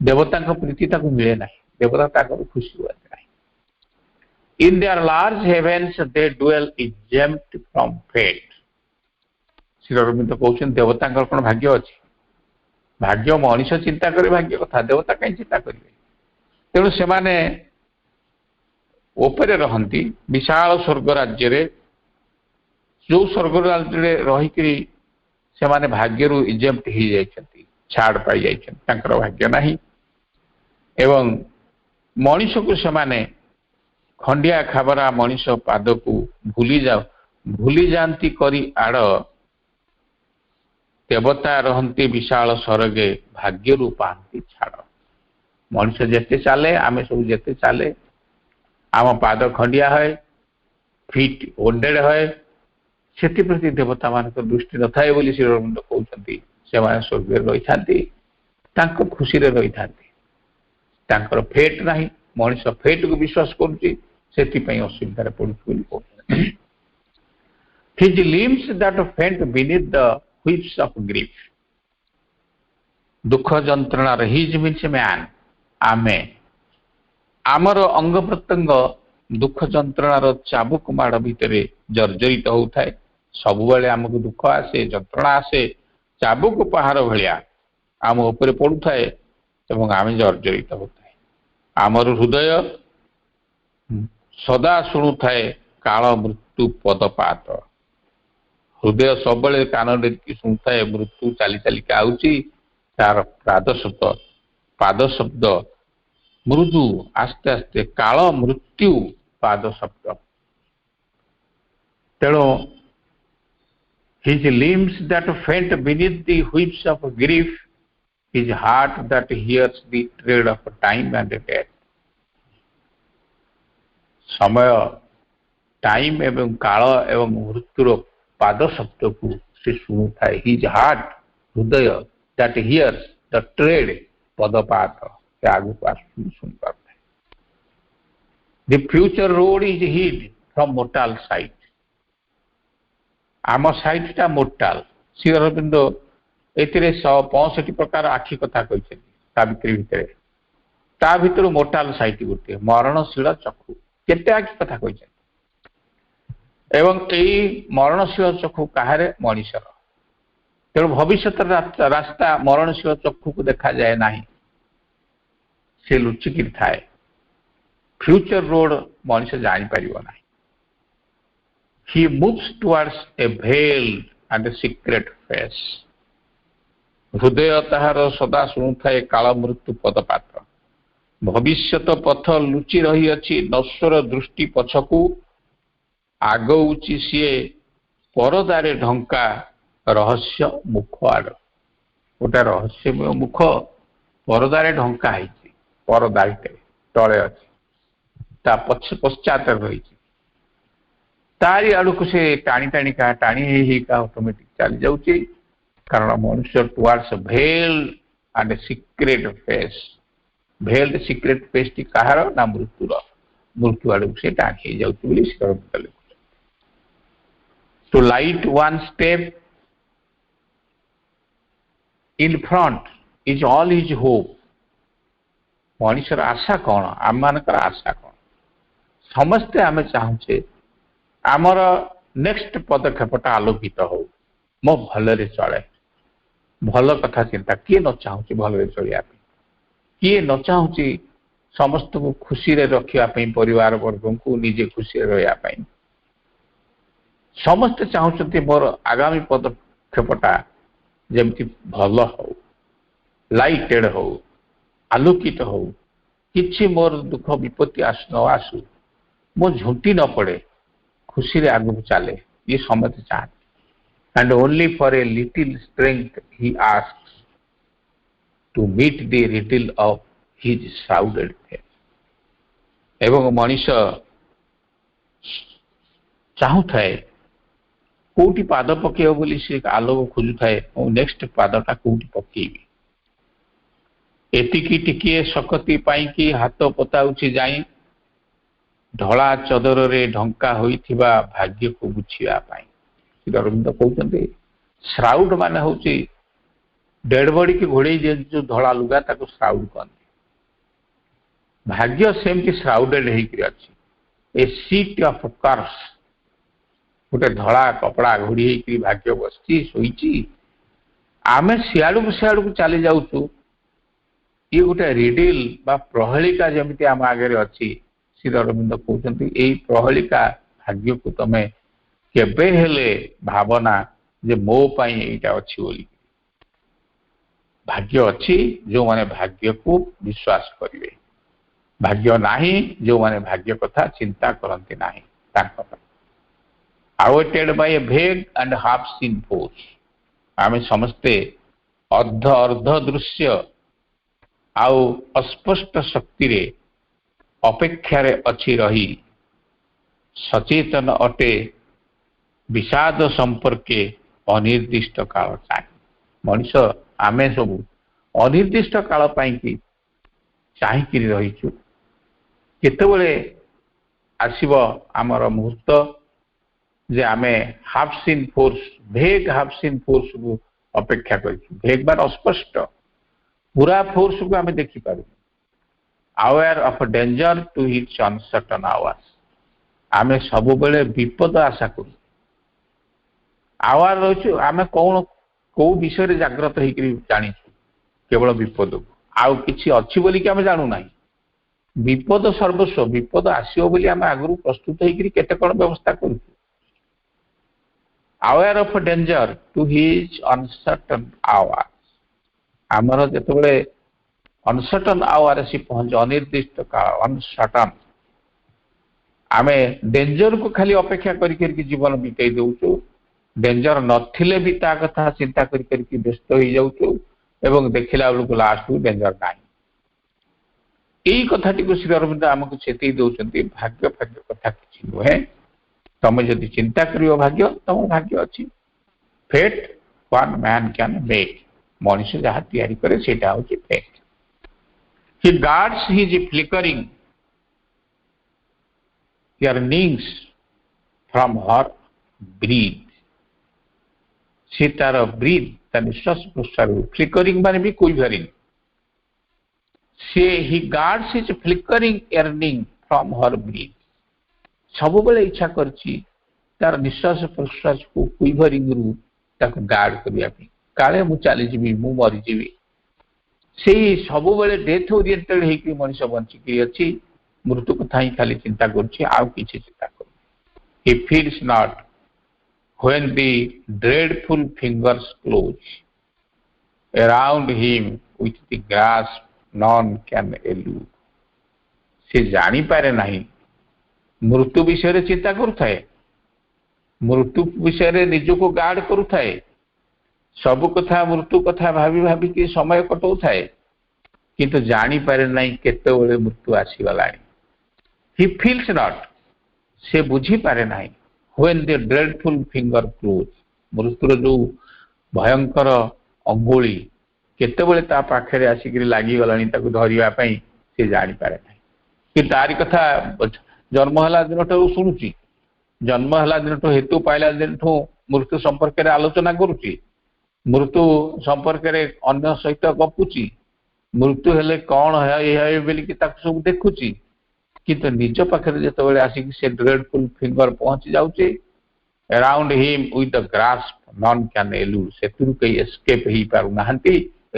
देवता प्रीति ताको मिले नहीं देवता ताको खुशी हुए नहीं in their large heavens they dwell exempt from fate Shri Aurobindo कहते देवता कौन भाग्य अच्छी भाग्य मनुष्य चिंता करे भाग्य कथा देवता कहीं चिंता करेंगे तेणु से माने ओपरे रहंती विशाल स्वर्ग राज्य रे जो स्वर्ग राज्य रही से माने भाग्य रु इजेम्प्ट हो जाइछंती छाड़ पाई जाइछंती तांकर भाग्य नहीं एवं मनुष्य को से माने खंडिया खाबरा मनुष्य पाद को भूली जानती करी आड़ देवता रहंती विशाल स्वर्गे भाग्य रु पांती छाड़ मनुष्य जेते चले आमे सब जेते चले आम पाद खंडिया है फिट ओंडेड है से प्रति देवता मान दृष्टि न थाए बोली श्री अरविंद कहते से स्वर्ग रही था खुशी रही था फेट नहीं मनुष्य फेट को विश्वास करुच्ची से असुविधा पड़ू his limbs that faint beneath the whips of grief दुख जंत्रणा हिज मीन्स मैन आमे आमर अंग प्रत्यंग दुख जंत्रणार चाबुक माड़ भितर जर्जरित होता है सब बेले आमको दुख आसे जंत्रणा आसे चाबुक पहाड़ भाया आम उपर पड़ू थाए आम जर्जरित होता है आमर हृदय सदा शुणु थाए काल मृत्यु पदपात हृदय सब कान शुणु थाए मृत्यु चली चलिका आउची तार पाद शब्द मृदु आस्ते आस्ते काल मृत्यु पाद शब्द तेणु his limbs that faint beneath the whips of grief his heart that hears the tread of time and death समय टाइम एवं काल एवं मृत्युर पाद शब्द को से शुणु थाए हिज हार्ट हृदय दैट हियर्स द ट्रेड पदपात आगु सुन पाते the future road is hid from mortal sight आम साइट टा मोर्टाल श्री अरविंद ए 165 प्रकार आखि कथा कहते भितर मोर्टाल साइट गोटे मरणशील चक्षु केते आखि कथा कहते एवं यही मरणशील चक्षु कहारे मनीषर तेणु भविष्य रास्ता मरणशील चक्षु को देखा जाए नहीं से लुचिकी थाए फ्यूचर रोड मनुष्य जापर ना he moves towards a veiled and secret face हृदय ताहार सदा शुणु थाए काल मृत्यु पदपात्र भविष्यत पथ लुचि रही अच्छी नश्वर दृष्टि पछकू ଆଗଉଛି ସିଏ ପରଦାରେ ଢଙ୍କା ରହସ୍ୟ ମୁଖ ଆଡ। ଗୋଟେ ରହସ୍ୟମୟ ମୁଖ ପରଦାରେ ଢଙ୍କା ହେଇଛି, ପରଦା ଭିତରେ ତଳେ ଅଛି, ତା ପଶ୍ଚାତରେ ରହିଛି। ତାରି ଆଡକୁ ସେ ଟାଣି ହେଇ ହେଇକା ଅଟୋମେଟିକ ଚାଲି ଯାଉଛି। କାରଣ ମନୁଷ୍ୟ towards ଭେଲ୍ and secret face. ଭେଲ୍ଡ secret ଫେସ୍ଟି କାହାର? ନା ମୃତ୍ୟୁର। ମୃତ୍ୟୁ ଆଡକୁ ସେ ଟାଣି ହେଇଯାଉଛି ବୋଲି ସେ ଲେଖୁଛନ୍ତି। To light one step in front is all his hope. ମଣିଷର ଆଶା କଣ? ଆମମାନଙ୍କର ଆଶା କଣ? ସମସ୍ତେ ଆମେ ଚାହୁଁଛେ ଆମର ନେକ୍ସଟ ପଦକ୍ଷେପଟା ଆଲୋକିତ ହଉ, ମୋ ଭଲରେ ଚଳେ, ଭଲ କଥା ଚିନ୍ତା। କିଏ ନ ଚାହୁଁଛି ଭଲରେ ଚଳିବା ପାଇଁ? କିଏ ନ ଚାହୁଁଛି ସମସ୍ତଙ୍କୁ ଖୁସିରେ ରଖିବା ପାଇଁ, ପରିବାର ବର୍ଗଙ୍କୁ ନିଜେ ଖୁସିରେ ରହିବା ପାଇଁ? ସମସ୍ତେ ଚାହୁଁଛନ୍ତି ମୋର ଆଗାମୀ ପଦକ୍ଷେପଟା ଯେମିତି ଭଲ ହଉ, ଲାଇଟେଡ ହଉ, ଆଲୋକିତ ହଉ, କିଛି ମୋର ଦୁଃଖ ବିପତ୍ତି ନ ଆସୁ, ମୁଁ ଝୁଣ୍ଟି ନ ପଡେ, ଖୁସିରେ ଆଗକୁ ଚାଲେ, ଇଏ ସମସ୍ତେ ଚାହାନ୍ତି। And only for a little strength he asks to meet the riddle of his shrouded face. ଏବଂ ମଣିଷ ଚାହୁଁଥାଏ କୋଉଠି ପାଦ ପକେଇବ ବୋଲି ସେ ଆଲୋକ ଖୋଜୁଥାଏ, ମୁଁ ନେକ୍ସଟ ପାଦଟା କୋଉଠି ପକେଇବି। ଏତିକି ଟିକିଏ ଶକତି ପାଇଁକି ହାତ ପତାଉଛି ଯାଇ, ଧଳା ଚଦରରେ ଢଙ୍କା ହୋଇଥିବା ଭାଗ୍ୟକୁ ବୁଝିବା ପାଇଁ। ଅରବିନ୍ଦ କହୁଛନ୍ତି ଶ୍ରାଉଡ ମାନେ ହଉଛି ଡେଡ ବଡିକି ଘୋଡେଇ ଦିଅନ୍ତି ଯୋଉ ଧଳା ଲୁଗା, ତାକୁ ଶ୍ରାଉଡ କହନ୍ତି। ଭାଗ୍ୟ ସେମିତି ଶ୍ରାଉଡେଡ ହେଇକିରି ଅଛି। ଏ ସିଟ୍ ଅଫ କର୍ସ, ଗୋଟେ ଧଳା କପଡା ଘୋଡି ହେଇକିରି ଭାଗ୍ୟ ବସିଛି, ଶୋଇଛି। ଆମେ ସିଆଡକୁ ଚାଲି ଯାଉଛୁ। ଇଏ ଗୋଟେ ରିଡିଲ ବା ପ୍ରହେଳିକା ଯେମିତି ଆମ ଆଗରେ ଅଛି। ଶ୍ରୀ ଅରବିନ୍ଦ କହୁଛନ୍ତି ଏଇ ପ୍ରହେଳିକା ଭାଗ୍ୟକୁ ତମେ କେବେ ହେଲେ ଭାବନା ଯେ ମୋ ପାଇଁ ଏଇଟା ଅଛି ବୋଲି। ଭାଗ୍ୟ ଅଛି ଯୋଉମାନେ ଭାଗ୍ୟକୁ ବିଶ୍ୱାସ କରିବେ, ଭାଗ୍ୟ ନାହିଁ ଯୋଉମାନେ ଭାଗ୍ୟ କଥା ଚିନ୍ତା କରନ୍ତି ନାହିଁ ତାଙ୍କ ପାଇଁ। Awaited by a vague and half seen force, ଆମେ ସମସ୍ତେ ଅର୍ଦ୍ଧ ଦୃଶ୍ୟ ଆଉ ଅସ୍ପଷ୍ଟ ଶକ୍ତିରେ ଅପେକ୍ଷାରେ ଅଛି ରହି, ସଚେତନ ଅଟେ ବିଷାଦ ସମ୍ପର୍କେ ଅନିର୍ଦ୍ଦିଷ୍ଟ କାଳ ଚାହେଁ। ମଣିଷ ଆମେ ସବୁ ଅନିର୍ଦ୍ଦିଷ୍ଟ କାଳ ପାଇଁକି ଚାହିଁକିରି ରହିଛୁ। କେତେବେଳେ ଆସିବ ଆମର ମୁହୂର୍ତ୍ତ ଯେ ଆମେ half seen force, vague half seen ଫୋର୍ସକୁ ଅପେକ୍ଷା କରିଛୁ। ଭେଗ ମାନେ ଅସ୍ପଷ୍ଟ, ପୁରା ଫୋର୍ସକୁ ଆମେ ଦେଖିପାରୁଛୁ। Hour of danger to its uncertain hours, ଆମେ ସବୁବେଳେ ବିପଦ ଆଶା କରୁ। ଆୱାର ରହିଛୁ, ଆମେ କୋଉ ବିଷୟରେ ଜାଗ୍ରତ ହେଇକରି ଜାଣିଛୁ? କେବଳ ବିପଦକୁ, ଆଉ କିଛି ଅଛି ବୋଲିକି ଆମେ ଜାଣୁନାହିଁ। ବିପଦ ସର୍ବସ୍ୱ, ବିପଦ ଆସିବ ବୋଲି ଆମେ ଆଗରୁ ପ୍ରସ୍ତୁତ ହେଇକରି କେତେ କଣ ବ୍ୟବସ୍ଥା କରୁଛୁ। Hour of danger to his uncertain hour, ଆମର ଯେତେବେଳେ ଅନସର୍ଟନ ଆୱାର ଆସି ପହଞ୍ଚେ, ଅନିର୍ଦ୍ଦିଷ୍ଟ କାଳ, ଅନସର୍ଟନ, ଆମେ ଡେଞ୍ଜରକୁ ଖାଲି ଅପେକ୍ଷା କରିକି ଜୀବନ ବିତେଇ ଦଉଛୁ। ଡେଞ୍ଜର ନଥିଲେ ବି ତା କଥା ଚିନ୍ତା କରିକି ବ୍ୟସ୍ତ ହେଇଯାଉଛୁ ଏବଂ ଦେଖିଲା ବେଳକୁ ଲାଷ୍ଟକୁ ଡେଞ୍ଜର ନାହିଁ। ଏଇ କଥାଟିକୁ ଶ୍ରୀ ଅରବିନ୍ଦ ଆମକୁ ଚେତେଇ ଦଉଛନ୍ତି, ଭାଗ୍ୟ କଥା କିଛି ନୁହେଁ। ତମେ ଯଦି ଚିନ୍ତା କରିବ ଭାଗ୍ୟ, ତମ ଭାଗ୍ୟ ଅଛି। ଫେଟ୍ ୱାନ୍ ମ୍ୟାନ୍ କ୍ୟାନ୍ ମେକ୍, ମଣିଷ ଯାହା ତିଆରି କରେ ସେଇଟା ହଉଛି ଫେଟ୍। He guards his flickering yearnings from her breath, ସେ ତାର ବ୍ରିଥ୍, ତା ନିଶ୍ୱାସ ପ୍ରଶ୍ୱାସ, ଫ୍ଲିକରିଂ ମାନେ ବି କୁଇଭରିଂ, ସେ he guards his flickering yearning from her breath, ସବୁବେଳେ ଇଚ୍ଛା କରିଛି ତାର ନିଶ୍ୱାସ ପ୍ରଶ୍ୱାସକୁ କୁଇଭରିଂରୁ ତାକୁ ଗାର୍ଡ କରିବା ପାଇଁ। କାଳେ ମୁଁ ଚାଲିଯିବି, ମୁଁ ମରିଯିବି, ସେଇ ସବୁବେଳେ ଡେଥ୍ ଓରିଏଣ୍ଟେଡ ହେଇକି ମଣିଷ ବଞ୍ଚିକି ଅଛି। ମୃତ୍ୟୁ କଥା ହିଁ ଖାଲି ଚିନ୍ତା କରୁଛି, ଆଉ କିଛି ଚିନ୍ତା କରୁନି। He feels not when the dreadful fingers close around him with the grasp none can elude, ସେ ଜାଣିପାରେ ନାହିଁ। ମୃତ୍ୟୁ ବିଷୟରେ ଚିନ୍ତା କରୁଥାଏ मृत्यु विषय निजको गार्ड करुए सबु कथा मृत्यु कथा भाभी भाभी कि समय कटौ थाए किंतु जानी पारे नहीं केते मृत्यु आसीगला ही फील्स नॉट से बुझी पारे नहीं when the dreadful finger close मृत्युर जो भयंकर अंगुली केते ता पाखरे आसिक लगिगलानी धरवा से जानी पारे नहीं कि तारी कथा जन्म है दिन शुणुची जन्म है दिन हेतु पाइला दिन मृत्यु संपर्क में आलोचना करुच्ची मृत्यु संपर्क में अन्य सहित गपुची मृत्यु हेले कौन है बोलिकी सब देखुची किंतु निज पाखे जो आसिक से ड्रेडफुल फिंगर पहुंची जाऊे around him with the grasp none can elude से कई एस्केप हो पारना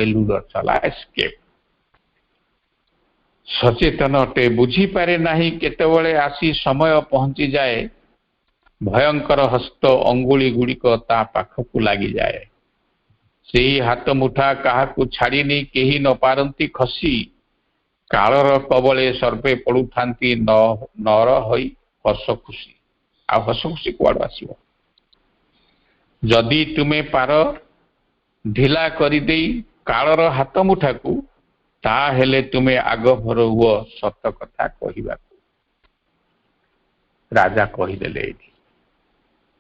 एलुड चला एस्केप सचेतन अटे बुझी पारे नहीं केतेबेले आसी समय पहुंची जाए भयंकर हस्त अंगुली गुड़िक ता पाखकु लगी जाए से हाथ मुठा क्या छाड़नी कहीं न पारती खसी कालर कबले सर्वे पड़ू था नर हई हस खुशी आ हस खुशी कुआड़ आसो जदि तुमे पार ढिला कर कालर हाथ मुठा को ताहेले तुमे आग भर हुआ सत कथा कहवा राजा कहीदेले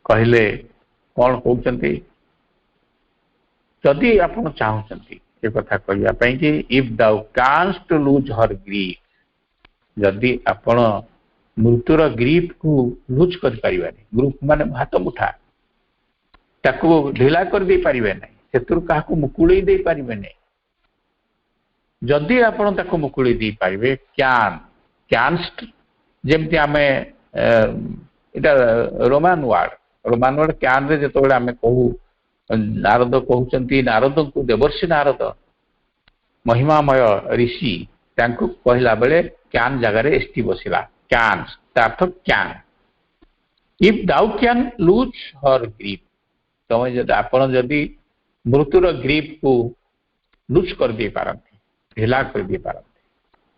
कहले कौन कहते जदि आप चाहते ये कथा कहवाई कि if thou canst lose her grief जदि आपण मृत्युर ग्रीफ को लूज कर पारिबानी ग्रुप माने हाथ मुठा ताको ढिला कर दे पारिबे नहीं सेतुर काहाको मुकुळी दे पारिबे नहीं जदि आपण ताको मुकुळी दे पारिबे कैंस्ट जेमति आमे इटा रोमान वर्ड कैन रे जेतोबेले आमे कहू नारद कहउचंती नारद को देवर्षि नारद महिमामय ऋषि तांको कहला बेले कैन जगह एसटी बसिला कैन अर्थ कैन if thou can loose her grip तमे जदि आपण जदि मृत्युर ग्रीप को लूज कर दे पारंती ढिला कर दे पारंती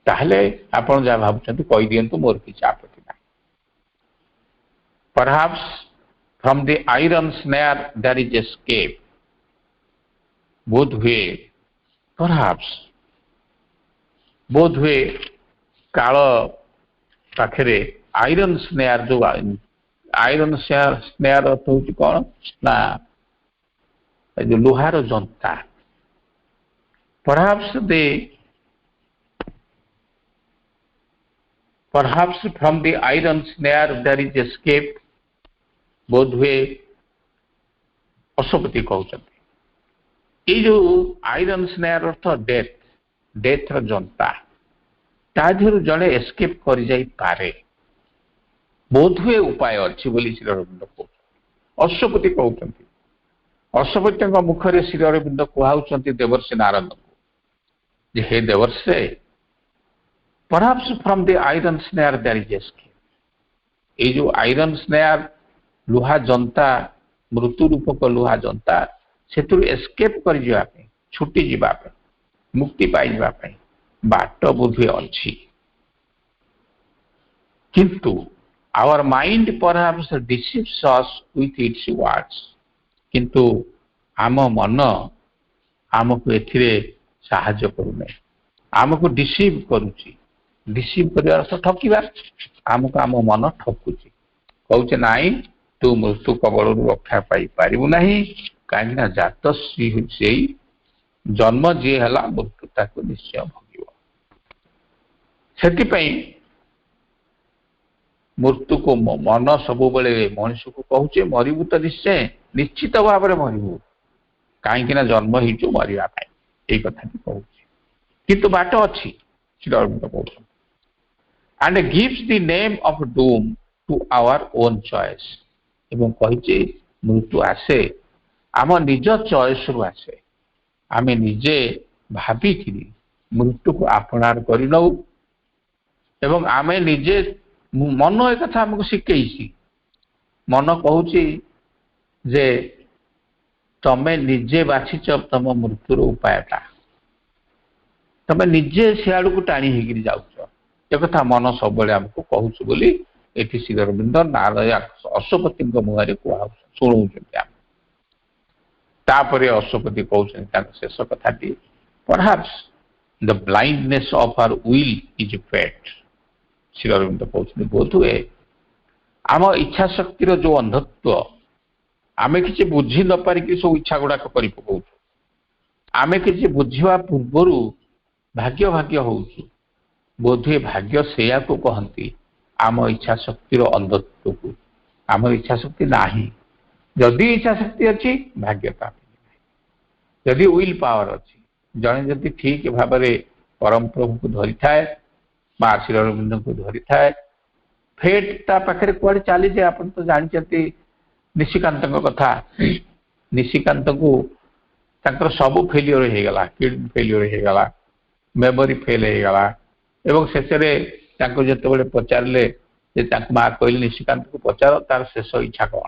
ताहले आपण जा भाबुचंती कहि दियंतु मोर किछ आपत्ति नाही perhaps from the iron snare there is escape बोध हुए परहैप्स बोध हुए काल पाखरे आयरन स्नेयर जो आयरन स्नेयर अर्थ हूँ कौन ना जो लोहार जंता perhaps from the iron snare there is escape बोध हुए अशोपति कहते ये जो आयरन स्नेयर अर्थ डेथ जनता ताधर जड़े एस्केप कर जाई पारे बोध हुए उपाय अच्छी बोली श्री अरविंद कहते अशोपति कहते अशोपति मुखरे श्री अरविंद कहते देवर्षि नारद को हे देवर्षे perhaps from the iron snare there is escape ये जो आयरन स्नेयर लुहा जनता मृत्यु रूपक लुहा जनता से एस्केप कर छुट्टी जावाई मुक्ति पाई बाट बुद्धि अच्छी किंतु our mind perhaps deceives us with its words किंतु आम मन आमको एथिरे साहाय्य करूने आमको डिसीव करुची डिसीव कर ठकिबा आमको आम मन ठकुची कहूचे नाई तू मृत्यु कबल रक्षा पाई पारिबु नहीं कहीं जात से जन्म जी है मृत्यु ताको निश्चय भोग से मृत्यु को मन सब बेले मनुष्य को कहूचे मरबू तो निश्चय निश्चित भाव में मरबू कहीं जन्म हो मरवा ये कथा कहूचे किंतु बाट अच्छी कहते and gives the name of doom to our own choice एवं कही मृत्यु आसे आम निज चॉइस रु आसे आमे निजे भाविकी मृत्यु को आपणार कर नौ एवं आमे निजे मन एक कथा आमको शिखई मन कहूची जे तमे निजे बाछिच तम मृत्युर उपायटा तमे निजे सियाड़ को टाणी होकर जाऊच एक कथा मन सब आमको कहूँ बोली ଏଠି ଶ୍ରୀ ଅରବିନ୍ଦ ନାରଦ ଅଶ୍ୱପତି ମୁହଁରେ ଶୁଣଉଛନ୍ତି ଆମେ। ତାପରେ ଅଶ୍ୱପତି କହୁଛନ୍ତି ତାଙ୍କ ଶେଷ କଥାଟି, perhaps the blindness of our will is a fate। Shri Arvind କହୁଛନ୍ତି ବୋଧହୁଏ ଆମ ଇଚ୍ଛା ଶକ୍ତିର ଯୋଉ ଅନ୍ଧତ୍ୱ, ଆମେ କିଛି ବୁଝି ନ ପାରିକି ସବୁ ଇଚ୍ଛା ଗୁଡାକ କରି ପକଉଛୁ। ଆମେ କିଛି ବୁଝିବା ପୂର୍ବରୁ ଭାଗ୍ୟ ହଉଛୁ। ବୋଧହୁଏ ଭାଗ୍ୟ ସେଇଆକୁ କହନ୍ତି, ଆମ ଇଚ୍ଛା ଶକ୍ତିର ଅନ୍ଧତ୍ୱକୁ। ଆମର ଇଚ୍ଛା ଶକ୍ତି ନାହିଁ। ଯଦି ଇଚ୍ଛା ଶକ୍ତି ଅଛି ଭାଗ୍ୟ ତା ନାହିଁ। ଯଦି ୱିଲ୍ ପାୱାର ଅଛି, ଜଣେ ଯଦି ଠିକ ଭାବରେ ପରମ ପ୍ରଭୁଙ୍କୁ ଧରିଥାଏ, ମା ଶ୍ରୀ ଅରବିନ୍ଦଙ୍କୁ ଧରିଥାଏ, ଫେଟ୍ ତା ପାଖରେ କୁଆଡେ ଚାଲିଯାଏ। ଆପଣ ତ ଜାଣିଛନ୍ତି ନିଶିକାନ୍ତଙ୍କ କଥା। ନିଶିକାନ୍ତଙ୍କୁ ତାଙ୍କର ସବୁ ଫେଲିଓର ହେଇଗଲା, କିଡନୀ ଫେଲିଓର ହେଇଗଲା, ମେମୋରି ଫେଲ ହେଇଗଲା। ଏବଂ ଶେଷରେ ତାଙ୍କୁ ଯେତେବେଳେ ପଚାରିଲେ ଯେ ତାଙ୍କ ମା କହିଲେ ନିଶିକାନ୍ତଙ୍କୁ ପଚାର ତାର ଶେଷ ଇଚ୍ଛା କଣ।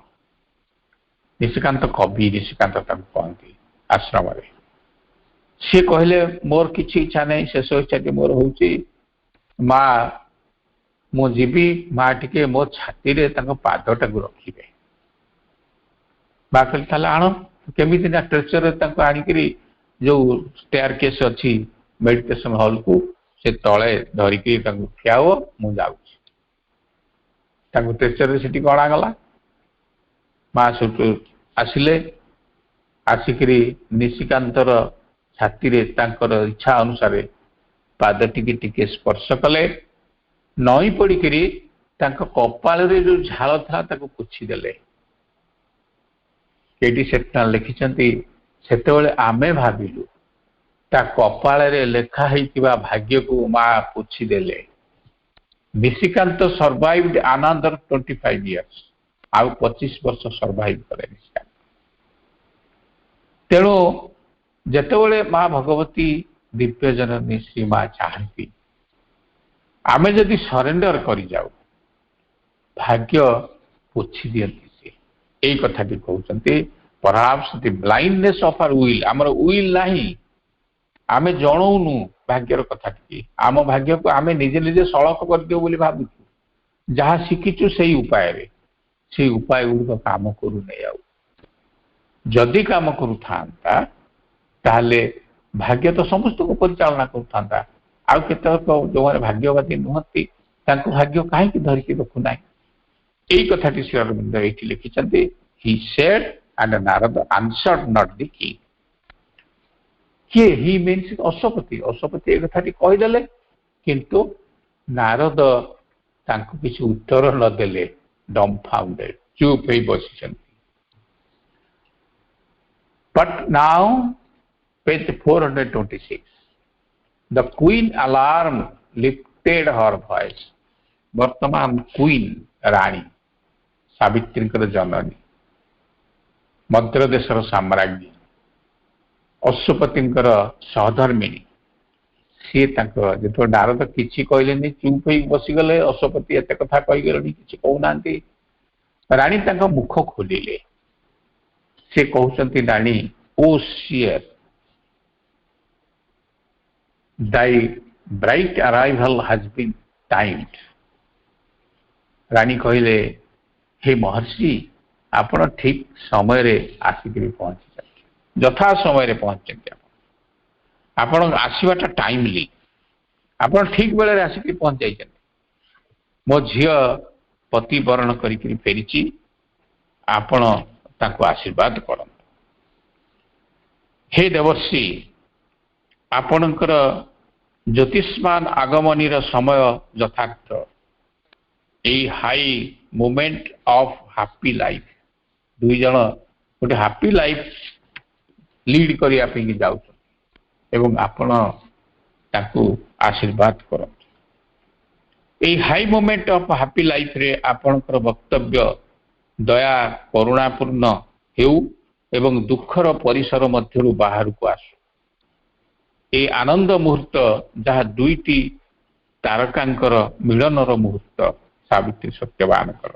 ନିଶିକାନ୍ତ କବି ନିଶିକାନ୍ତ ତାଙ୍କୁ କହନ୍ତି ଆଶ୍ରମରେ। ସିଏ କହିଲେ ମୋର କିଛି ଇଚ୍ଛା ନାହିଁ, ଶେଷ ଇଚ୍ଛାଟି ମୋର ହଉଛି ମା ମୁଁ ଯିବି, ମା ଟିକେ ମୋ ଛାତିରେ ତାଙ୍କ ପାଦଟାକୁ ରଖିବେ। ମା କହିଲେ ତାହେଲେ ଆଣ। କେମିତି ନା ଷ୍ଟ୍ରେଚରରେ ତାଙ୍କୁ ଆଣିକିରି ଯୋଉ ଷ୍ଟେୟାର କେସ୍ ଅଛି ମେଡିଟେସନ ହଲକୁ, ସେ ତଳେ ଧରିକି ତାଙ୍କୁ ଠିଆଅ, ମୁଁ ଯାଉଛି। ତାଙ୍କୁ ଷ୍ଟ୍ରେଚରରେ ସେଠି ଅଣାଗଲା। ମା ସେଠୁ ଆସିଲେ, ଆସିକିରି ନିଶିକାନ୍ତର ଛାତିରେ ତାଙ୍କର ଇଚ୍ଛା ଅନୁସାରେ ପାଦ ଟିକେ ସ୍ପର୍ଶ କଲେ। ନଈ ପଡିକିରି ତାଙ୍କ କପାଳରେ ଯୋଉ ଝାଳ ଥିଲା ତାକୁ ପୋଛିଦେଲେ। ଏଠି ସେଟା ଲେଖିଛନ୍ତି, ସେତେବେଳେ ଆମେ ଭାବିଲୁ ତା କପାଳରେ ଲେଖା ହେଇଥିବା ଭାଗ୍ୟକୁ ମା ପୋଛିଦେଲେ। Nishikanta survived another 25 years। ଆଉ 25 ବର୍ଷ ସର୍ଭାଇଭ କଲେ ନିଶିକାନ୍ତ। ତେଣୁ ଯେତେବେଳେ ମା ଭଗବତୀ ଦିବ୍ୟ ଜନନୀ ଶ୍ରୀ ମା ଚାହାନ୍ତି, ଆମେ ଯଦି ସରେଣ୍ଡର କରିଯାଉ, ଭାଗ୍ୟ ପୋଛି ଦିଅନ୍ତି ସେ। ଏଇ କଥାଟି କହୁଛନ୍ତି, perhaps the blindness of our will। ଆମର ୱିଲ୍ ନାହିଁ, ଆମେ ଜଣଉନୁ ଭାଗ୍ୟର କଥାଟି। ଆମ ଭାଗ୍ୟକୁ ଆମେ ନିଜେ ନିଜେ ସଳଖ କରିଦେଉ ବୋଲି ଭାବୁଛୁ। ଯାହା ଶିଖିଛୁ ସେଇ ଉପାୟରେ, ସେଇ ଉପାୟ ଗୁଡ଼ିକ କାମ କରୁନାହିଁ। ଆଉ ଯଦି କାମ କରୁଥାନ୍ତା ତାହେଲେ ଭାଗ୍ୟ ତ ସମସ୍ତଙ୍କୁ ପରିଚାଳନା କରୁଥାନ୍ତା। ଆଉ କେତେକ ଯୋଉମାନେ ଭାଗ୍ୟବାଦୀ ନୁହନ୍ତି ତାଙ୍କୁ ଭାଗ୍ୟ କାହିଁକି ଧରିକି ରଖୁନାହିଁ। ଏଇ କଥାଟି ଶ୍ରୀ ଅରବିନ୍ଦ ଏଇଠି ଲେଖିଛନ୍ତି। He said and Narada answered not the king। କିଏ? ହି ମିନ୍ସ ଅଶ୍ୱପତି। ଅଶ୍ୱପତି ଏ କଥାଟି କହିଦେଲେ, କିନ୍ତୁ ନାରଦ ତାଙ୍କୁ କିଛି ଉତ୍ତର ନଦେଲେ, dumbfounded, ଚୁପ ହେଇ ବସିଛନ୍ତି। But now page 426, the queen alarmed lifted her voice। ବର୍ତ୍ତମାନ କୁଇନ ରାଣୀ, ସାବିତ୍ରୀଙ୍କର ଜନନୀ, ମଦ୍ରଦେଶର ସାମ୍ରାଜ୍ଞୀ, ଅଶ୍ୱପତିଙ୍କର ସହଧର୍ମିଣୀ, ସିଏ ତାଙ୍କ ଯେତେବେଳେ ନାରଦ କିଛି କହିଲେନି, ଚୁପ ହେଇ ବସିଗଲେ। ଅଶ୍ୱପତି ଏତେ କଥା କହିଗଲେଣି, କିଛି କହୁନାହାନ୍ତି। ରାଣୀ ତାଙ୍କ ମୁଖ ଖୋଲିଲେ। ସେ କହୁଛନ୍ତି, ରାଣୀ, ଓ ସିୟର, thy bright arrival has been timed। ରାଣୀ କହିଲେ, ହେ ମହର୍ଷି, ଆପଣ ଠିକ ସମୟରେ ଆସିକିରି ପହଞ୍ଚିଛନ୍ତି, ଯଥା ସମୟରେ ପହଞ୍ଚିଛନ୍ତି। ଆପଣଙ୍କ ଆସିବାଟା ଟାଇମଲି, ଆପଣ ଠିକ ବେଳରେ ଆସିକି ପହଞ୍ଚି ଯାଇଛନ୍ତି। ମୋ ଝିଅ ପତି ବରଣ କରିକିରି ଫେରିଛି, ଆପଣ ତାଙ୍କୁ ଆଶୀର୍ବାଦ କରନ୍ତୁ। ହେ ଦେବର୍ଷି, ଆପଣଙ୍କର ଜ୍ୟୋତିଷ୍ମାନ ଆଗମନୀର ସମୟ ଯଥାର୍ଥ। ଏଇ high moment of happy life, ଦୁଇ ଜଣ ଗୋଟେ ହାପି ଲାଇଫ ଲିଡ୍ କରିବା ପାଇଁ ଯାଉଛନ୍ତି ଏବଂ ଆପଣ ତାଙ୍କୁ ଆଶୀର୍ବାଦ କରନ୍ତୁ। ଏଇ ହାଇ ମୋମେଣ୍ଟ ଅଫ ହାପି ଲାଇଫରେ ଆପଣଙ୍କର ବକ୍ତବ୍ୟ ଦୟା କରୁଣାପୂର୍ଣ୍ଣ ହେଉ ଏବଂ ଦୁଃଖର ପରିସର ମଧ୍ୟରୁ ବାହାରକୁ ଆସୁ। এই ଆନନ୍ଦ ମୁହୂର୍ତ୍ତ ଯାହା ଦୁଇଟି ତାରକାଙ୍କର ମିଳନର ମୁହୂର୍ତ୍ତ, ସାବିତ୍ରୀ ସତ୍ୟବାନଙ୍କର।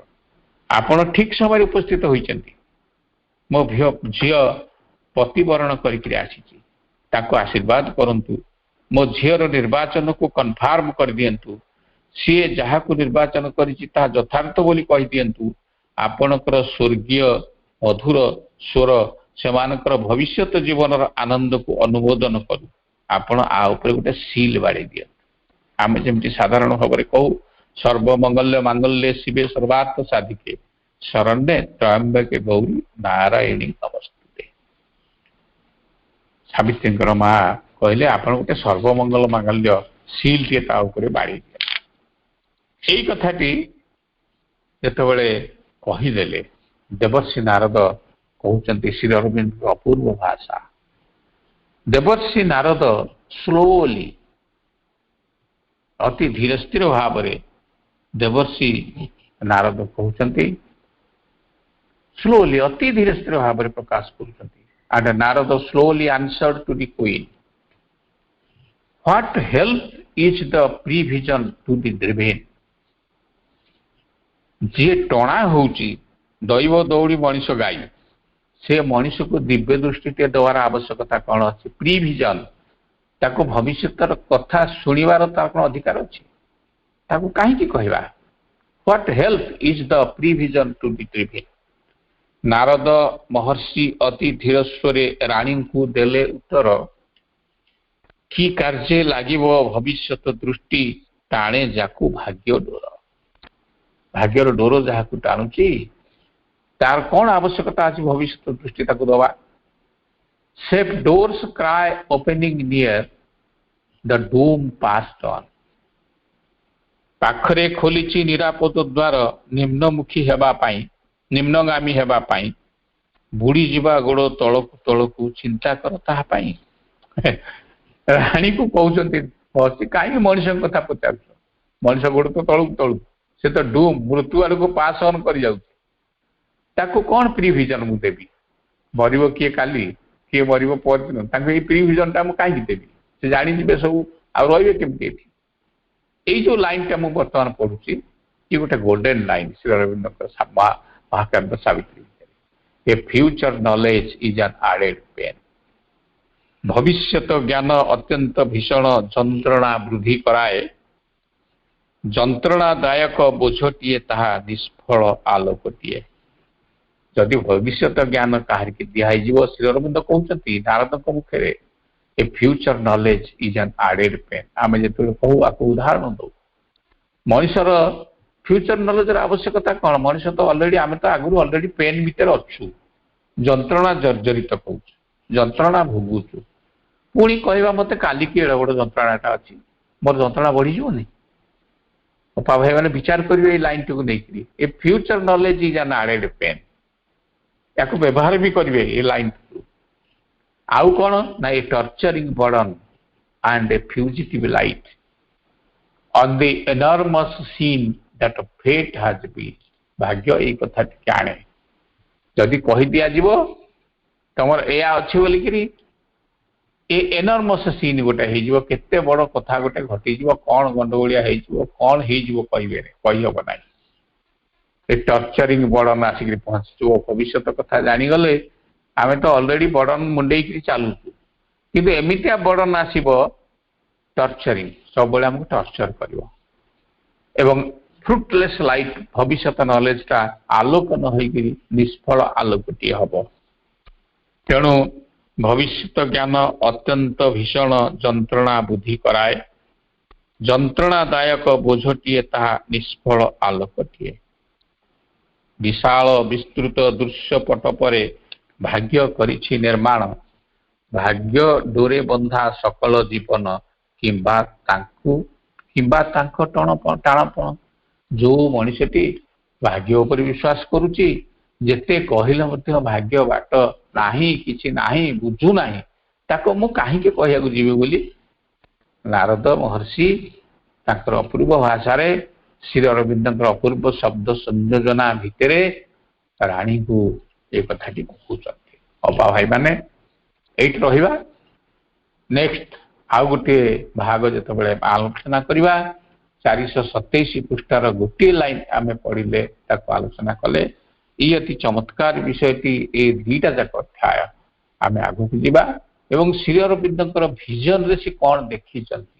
ଆପଣ ଠିକ ସମୟରେ ଉପସ୍ଥିତ ହୋଇଛନ୍ତି। ମୋ ଝିଅ ପତିବରଣ କରିକିରି ଆସିଛି, ତାଙ୍କୁ ଆଶୀର୍ବାଦ କରନ୍ତୁ। ମୋ ଝିଅର ନିର୍ବାଚନକୁ କନଫର୍ମ କରିଦିଅନ୍ତୁ। ସିଏ ଯାହାକୁ ନିର୍ବାଚନ କରିଛି ତାହା ଯଥାର୍ଥ ବୋଲି କହିଦିଅନ୍ତୁ। ଆପଣଙ୍କର ସ୍ୱର୍ଗୀୟ ମଧୁର ସ୍ୱର ସେମାନଙ୍କର ଭବିଷ୍ୟତ ଜୀବନର ଆନନ୍ଦକୁ ଅନୁମୋଦନ କରୁ। ଆପଣ ଆ ଉପରେ ଗୋଟେ ସିଲ୍ ବାଡ଼େଇ ଦିଅନ୍ତୁ। ଆମେ ଯେମିତି ସାଧାରଣ ଭାବରେ କହୁ ସର୍ବମଙ୍ଗଲ୍ୟ ମାଙ୍ଗଲ୍ୟ ଶିବେ ସର୍ବାର୍ଥ ସାଧିକେ ଶରଣ୍ୟେ ତ୍ରୟମ୍ବକେ ଗୌରୀ ନାରାୟଣୀ ନମସ୍ତୁତେ। ସାବିତ୍ରୀଙ୍କର ମା କହିଲେ ଆପଣ ଗୋଟେ ସର୍ବମଙ୍ଗଳ ମାଙ୍ଗଲ୍ୟ ସିଲ୍ ଟିଏ ତା ଉପରେ ବାଡ଼େଇ ଦିଅନ୍ତୁ। ଏଇ କଥାଟି ଯେତେବେଳେ କହିଦେଲେ ଦେବର୍ଷି ନାରଦ କହୁଛନ୍ତି ଶ୍ରୀ ଅରବିନ୍ଦଙ୍କ ଅପୂର୍ବ ଭାଷା। ଦେବର୍ଷି ନାରଦ ସ୍ଲୋଲି ଅତି ଧୀର ସ୍ଥିର ଭାବରେ ଦେବର୍ଷି ନାରଦ କହୁଛନ୍ତି ସ୍ଲୋଲି ଅତି ଧୀର ସ୍ଥିର ଭାବରେ ପ୍ରକାଶ କରୁଛନ୍ତି। and Narada slowly answered to the queen, what help is the prevision to the driven? ଯିଏ ଟଣା ହଉଛି ଦୈବ ଦୌଡ଼ି ମଣିଷ ଗାଈ, ସେ ମଣିଷକୁ ଦିବ୍ୟ ଦୃଷ୍ଟିଟିଏ ଦେବାର ଆବଶ୍ୟକତା କ'ଣ ଅଛି? ପ୍ରିଭିଜନ, ତାକୁ ଭବିଷ୍ୟତର କଥା ଶୁଣିବାର ତାର କ'ଣ ଅଧିକାର ଅଛି? ତାକୁ କାହିଁକି କହିବା? What help is the prevision to be driven? Narada ମହର୍ଷି ଅତି ଧୀର ସ୍ୱରେ ରାଣୀଙ୍କୁ ଦେଲେ ଉତ୍ତର, କି କାର୍ଯ୍ୟ ଲାଗିବ ଭବିଷ୍ୟତ ଦୃଷ୍ଟି ଟାଣେ ଯାକୁ ଭାଗ୍ୟ ଡୋର। ଭାଗ୍ୟର ଡୋର ଯାହାକୁ ଟାଣୁଛି ତାର କ'ଣ ଆବଶ୍ୟକତା ଅଛି ଭବିଷ୍ୟତ ଦୃଷ୍ଟି ତାକୁ ଦେବା? Safe doors cry opening near the doom passed on. ପାଖରେ ଖୋଲିଛି ନିରାପଦ ଦ୍ୱାର ନିମ୍ନମୁଖୀ ହେବା ପାଇଁ, ନିମ୍ନଗାମୀ ହେବା ପାଇଁ। ବୁଡ଼ିଯିବା ଗୋଡ଼ ତଳକୁ ତଳକୁ ଚିନ୍ତା କର ତାହା ପାଇଁ। ରାଣୀକୁ କହୁଛନ୍ତି କାହିଁକି ମଣିଷଙ୍କ କଥା ପଚାରୁଛ? ମଣିଷ ଗୋଡ଼ ତ ତଳକୁ ତଳକୁ, ସେ ତ ଡୁମ୍ ମୃତ୍ୟୁ ଆଡ଼କୁ ପାସ୍ ଅନ୍ କରି ଯାଉଛି। ତାକୁ କ'ଣ ପ୍ରିଭିଜନ ମୁଁ ଦେବି? ମରିବ କିଏ କାଲି, କିଏ ମରିବ ପରଦିନ, ତାଙ୍କୁ ଏଇ ପ୍ରିଭିଜନଟା ମୁଁ କାହିଁକି ଦେବି? ସେ ଜାଣିଯିବେ ସବୁ, ଆଉ ରହିବେ କେମିତି ଏଠି? ଏଇ ଯୋଉ ଲାଇନଟା ମୁଁ ବର୍ତ୍ତମାନ ପଢୁଛି ଇଏ ଗୋଟେ ଗୋଲ୍ଡେନ ଲାଇନ ଶ୍ରୀ ଅରବିନ୍ଦଙ୍କ ମହାକାବ୍ୟ ସାବିତ୍ରୀ ଭିତରେ। ଏ ଫ୍ୟୁଚର ନଲେଜ ଇଜ ଆନ୍ ଆଡେଡ ପେନ୍। ଭବିଷ୍ୟତ ଜ୍ଞାନ ଅତ୍ୟନ୍ତ ଭୀଷଣ ଯନ୍ତ୍ରଣା ବୃଦ୍ଧି କରାଏ। ଯନ୍ତ୍ରଣାଦାୟକ ବୋଝଟିଏ ତାହା ନିଷ୍ଫଳ ଆଲୋକଟିଏ। ଯଦି ଭବିଷ୍ୟତ ଜ୍ଞାନ କାହାରିକି ଦିଆହେଇଯିବ, ଶ୍ରୀ ଅରବିନ୍ଦ କହୁଛନ୍ତି ନାରଦଙ୍କ ମୁଖରେ, ଏ ଫ୍ୟୁଚର ନଲେଜ ଇଜ ଆନ୍ ଆଡେଡ ପେନ୍। ଆମେ ଯେତେବେଳେ କହୁ ଆକୁ ଉଦାହରଣ ଦଉ, ମଣିଷର ଫ୍ୟୁଚର ନଲେଜର ଆବଶ୍ୟକତା କ'ଣ? ମଣିଷ ତ ଅଲରେଡି, ଆମେ ତ ଆଗରୁ ଅଲରେଡି ପେନ୍ ଭିତରେ ଅଛୁ, ଯନ୍ତ୍ରଣା ଜର୍ଜରିତ କରୁଛୁ, ଯନ୍ତ୍ରଣା ଭୋଗୁଛୁ। ପୁଣି କହିବା ମତେ କାଲିକି ଏଡେ ବଡ଼ ଯନ୍ତ୍ରଣାଟା ଅଛି, ମୋର ଯନ୍ତ୍ରଣା ବଢିଯିବନି? ଅପା ଭାଇ ମାନେ ବିଚାର କରିବେ ଏଇ ଲାଇନଟିକୁ ନେଇକିରି। ଏ ଫ୍ୟୁଚର ନଲେଜ ଇଜ ଆନ୍ ଆଡେଡ ପେନ୍। ୟାକୁ ବ୍ୟବହାର ବି କରିବେ ଏ ଲାଇନକୁ। ଆଉ କ'ଣ ନା, ଏ ଟର୍ଚରିଂ burden and a fugitive light on the enormous scene that fate has been। ଭାଗ୍ୟ ଏଇ କଥା ଟିକେ ଆଣେ। ଯଦି କହି ଦିଆଯିବ ତମର ଏୟା ଅଛି ବୋଲିକିରି, ଏ ଏନର୍ମସ୍ ସିନ୍ ଗୋଟେ ହେଇଯିବ, କେତେ ବଡ଼ କଥା ଗୋଟେ ଘଟିଯିବ, କ'ଣ ଗଣ୍ଡଗୋଳିଆ ହେଇଯିବ, କ'ଣ ହେଇଯିବ କହିବେନି, କହିହବ ନାହିଁ। ଏ ଟର୍ଚରିଂ ବର୍ଡନ ଆସିକିରି ପହଞ୍ଚିଯିବ। ଭବିଷ୍ୟତ କଥା ଜାଣିଗଲେ ଆମେ ତ ଅଲରେଡି ବର୍ଡନ ମୁଣ୍ଡେଇକିରି ଚାଲୁଛୁ, କିନ୍ତୁ ଏମିତିଆ ବର୍ଡନ ଆସିବ ଟର୍ଚରିଂ, ସବୁବେଳେ ଆମକୁ ଟର୍ଚର କରିବ। ଏବଂ ଫ୍ରୁଟଲେସ୍ ଲାଇଟ୍, ଭବିଷ୍ୟତ ନଲେଜଟା ଆଲୋକ ନ ହେଇକିରି ନିଷ୍ଫଳ ଆଲୋକଟିଏ ହବ। ତେଣୁ ଭବିଷ୍ୟତ ଜ୍ଞାନ ଅତ୍ୟନ୍ତ ଭୀଷଣ ଯନ୍ତ୍ରଣା ବୃଦ୍ଧି କରାଏ। ଯନ୍ତ୍ରଣାଦାୟକ ବୋଝଟିଏ ତାହା ନିଷ୍ଫଳ ଆଲୋକଟିଏ। ବିଶାଳ ବିସ୍ତୃତ ଦୃଶ୍ୟପଟ ପରେ ଭାଗ୍ୟ କରିଛି ନିର୍ମାଣ। ଭାଗ୍ୟ ଡୋରେ ବନ୍ଧା ସକଳ ଜୀବନ, କିମ୍ବା ତାଙ୍କ ଟାଣପଣ। ଯୋଉ ମଣିଷଟି ଭାଗ୍ୟ ଉପରେ ବିଶ୍ୱାସ କରୁଛି, ଯେତେ କହିଲେ ମଧ୍ୟ ଭାଗ୍ୟ ବାଟ ନାହିଁ, କିଛି ନାହିଁ, ବୁଝୁନାହିଁ, ତାକୁ ମୁଁ କାହିଁକି କହିବାକୁ ଯିବି ବୋଲି ନାରଦ ମହର୍ଷି ତାଙ୍କର ଅପୂର୍ବ ଭାଷାରେ ଶ୍ରୀ ଅରବିନ୍ଦଙ୍କର ଅପୂର୍ବ ଶବ୍ଦ ସଂଯୋଜନା ଭିତରେ ରାଣୀଙ୍କୁ ଏ କଥାଟି କହୁଛନ୍ତି। ଅପା ଭାଇମାନେ ଏଇଠି ରହିବା। ନେକ୍ସଟ ଆଉ ଗୋଟିଏ ଭାଗ ଯେତେବେଳେ ଆଲୋଚନା କରିବା, 427 ପୃଷ୍ଠାର ଗୋଟିଏ ଲାଇନ ଆମେ ପଢିଲେ, ତାକୁ ଆଲୋଚନା କଲେ, ଏଇ ଅତି ଚମତ୍କାର ବିଷୟଟି, ଏ ଦୁଇଟା ଯାକ ଅଧ୍ୟାୟ ଆମେ ଆଗକୁ ଯିବା ଏବଂ ଶ୍ରୀ ଅରବିନ୍ଦଙ୍କର ଭିଜନରେ ସେ କ'ଣ ଦେଖିଛନ୍ତି,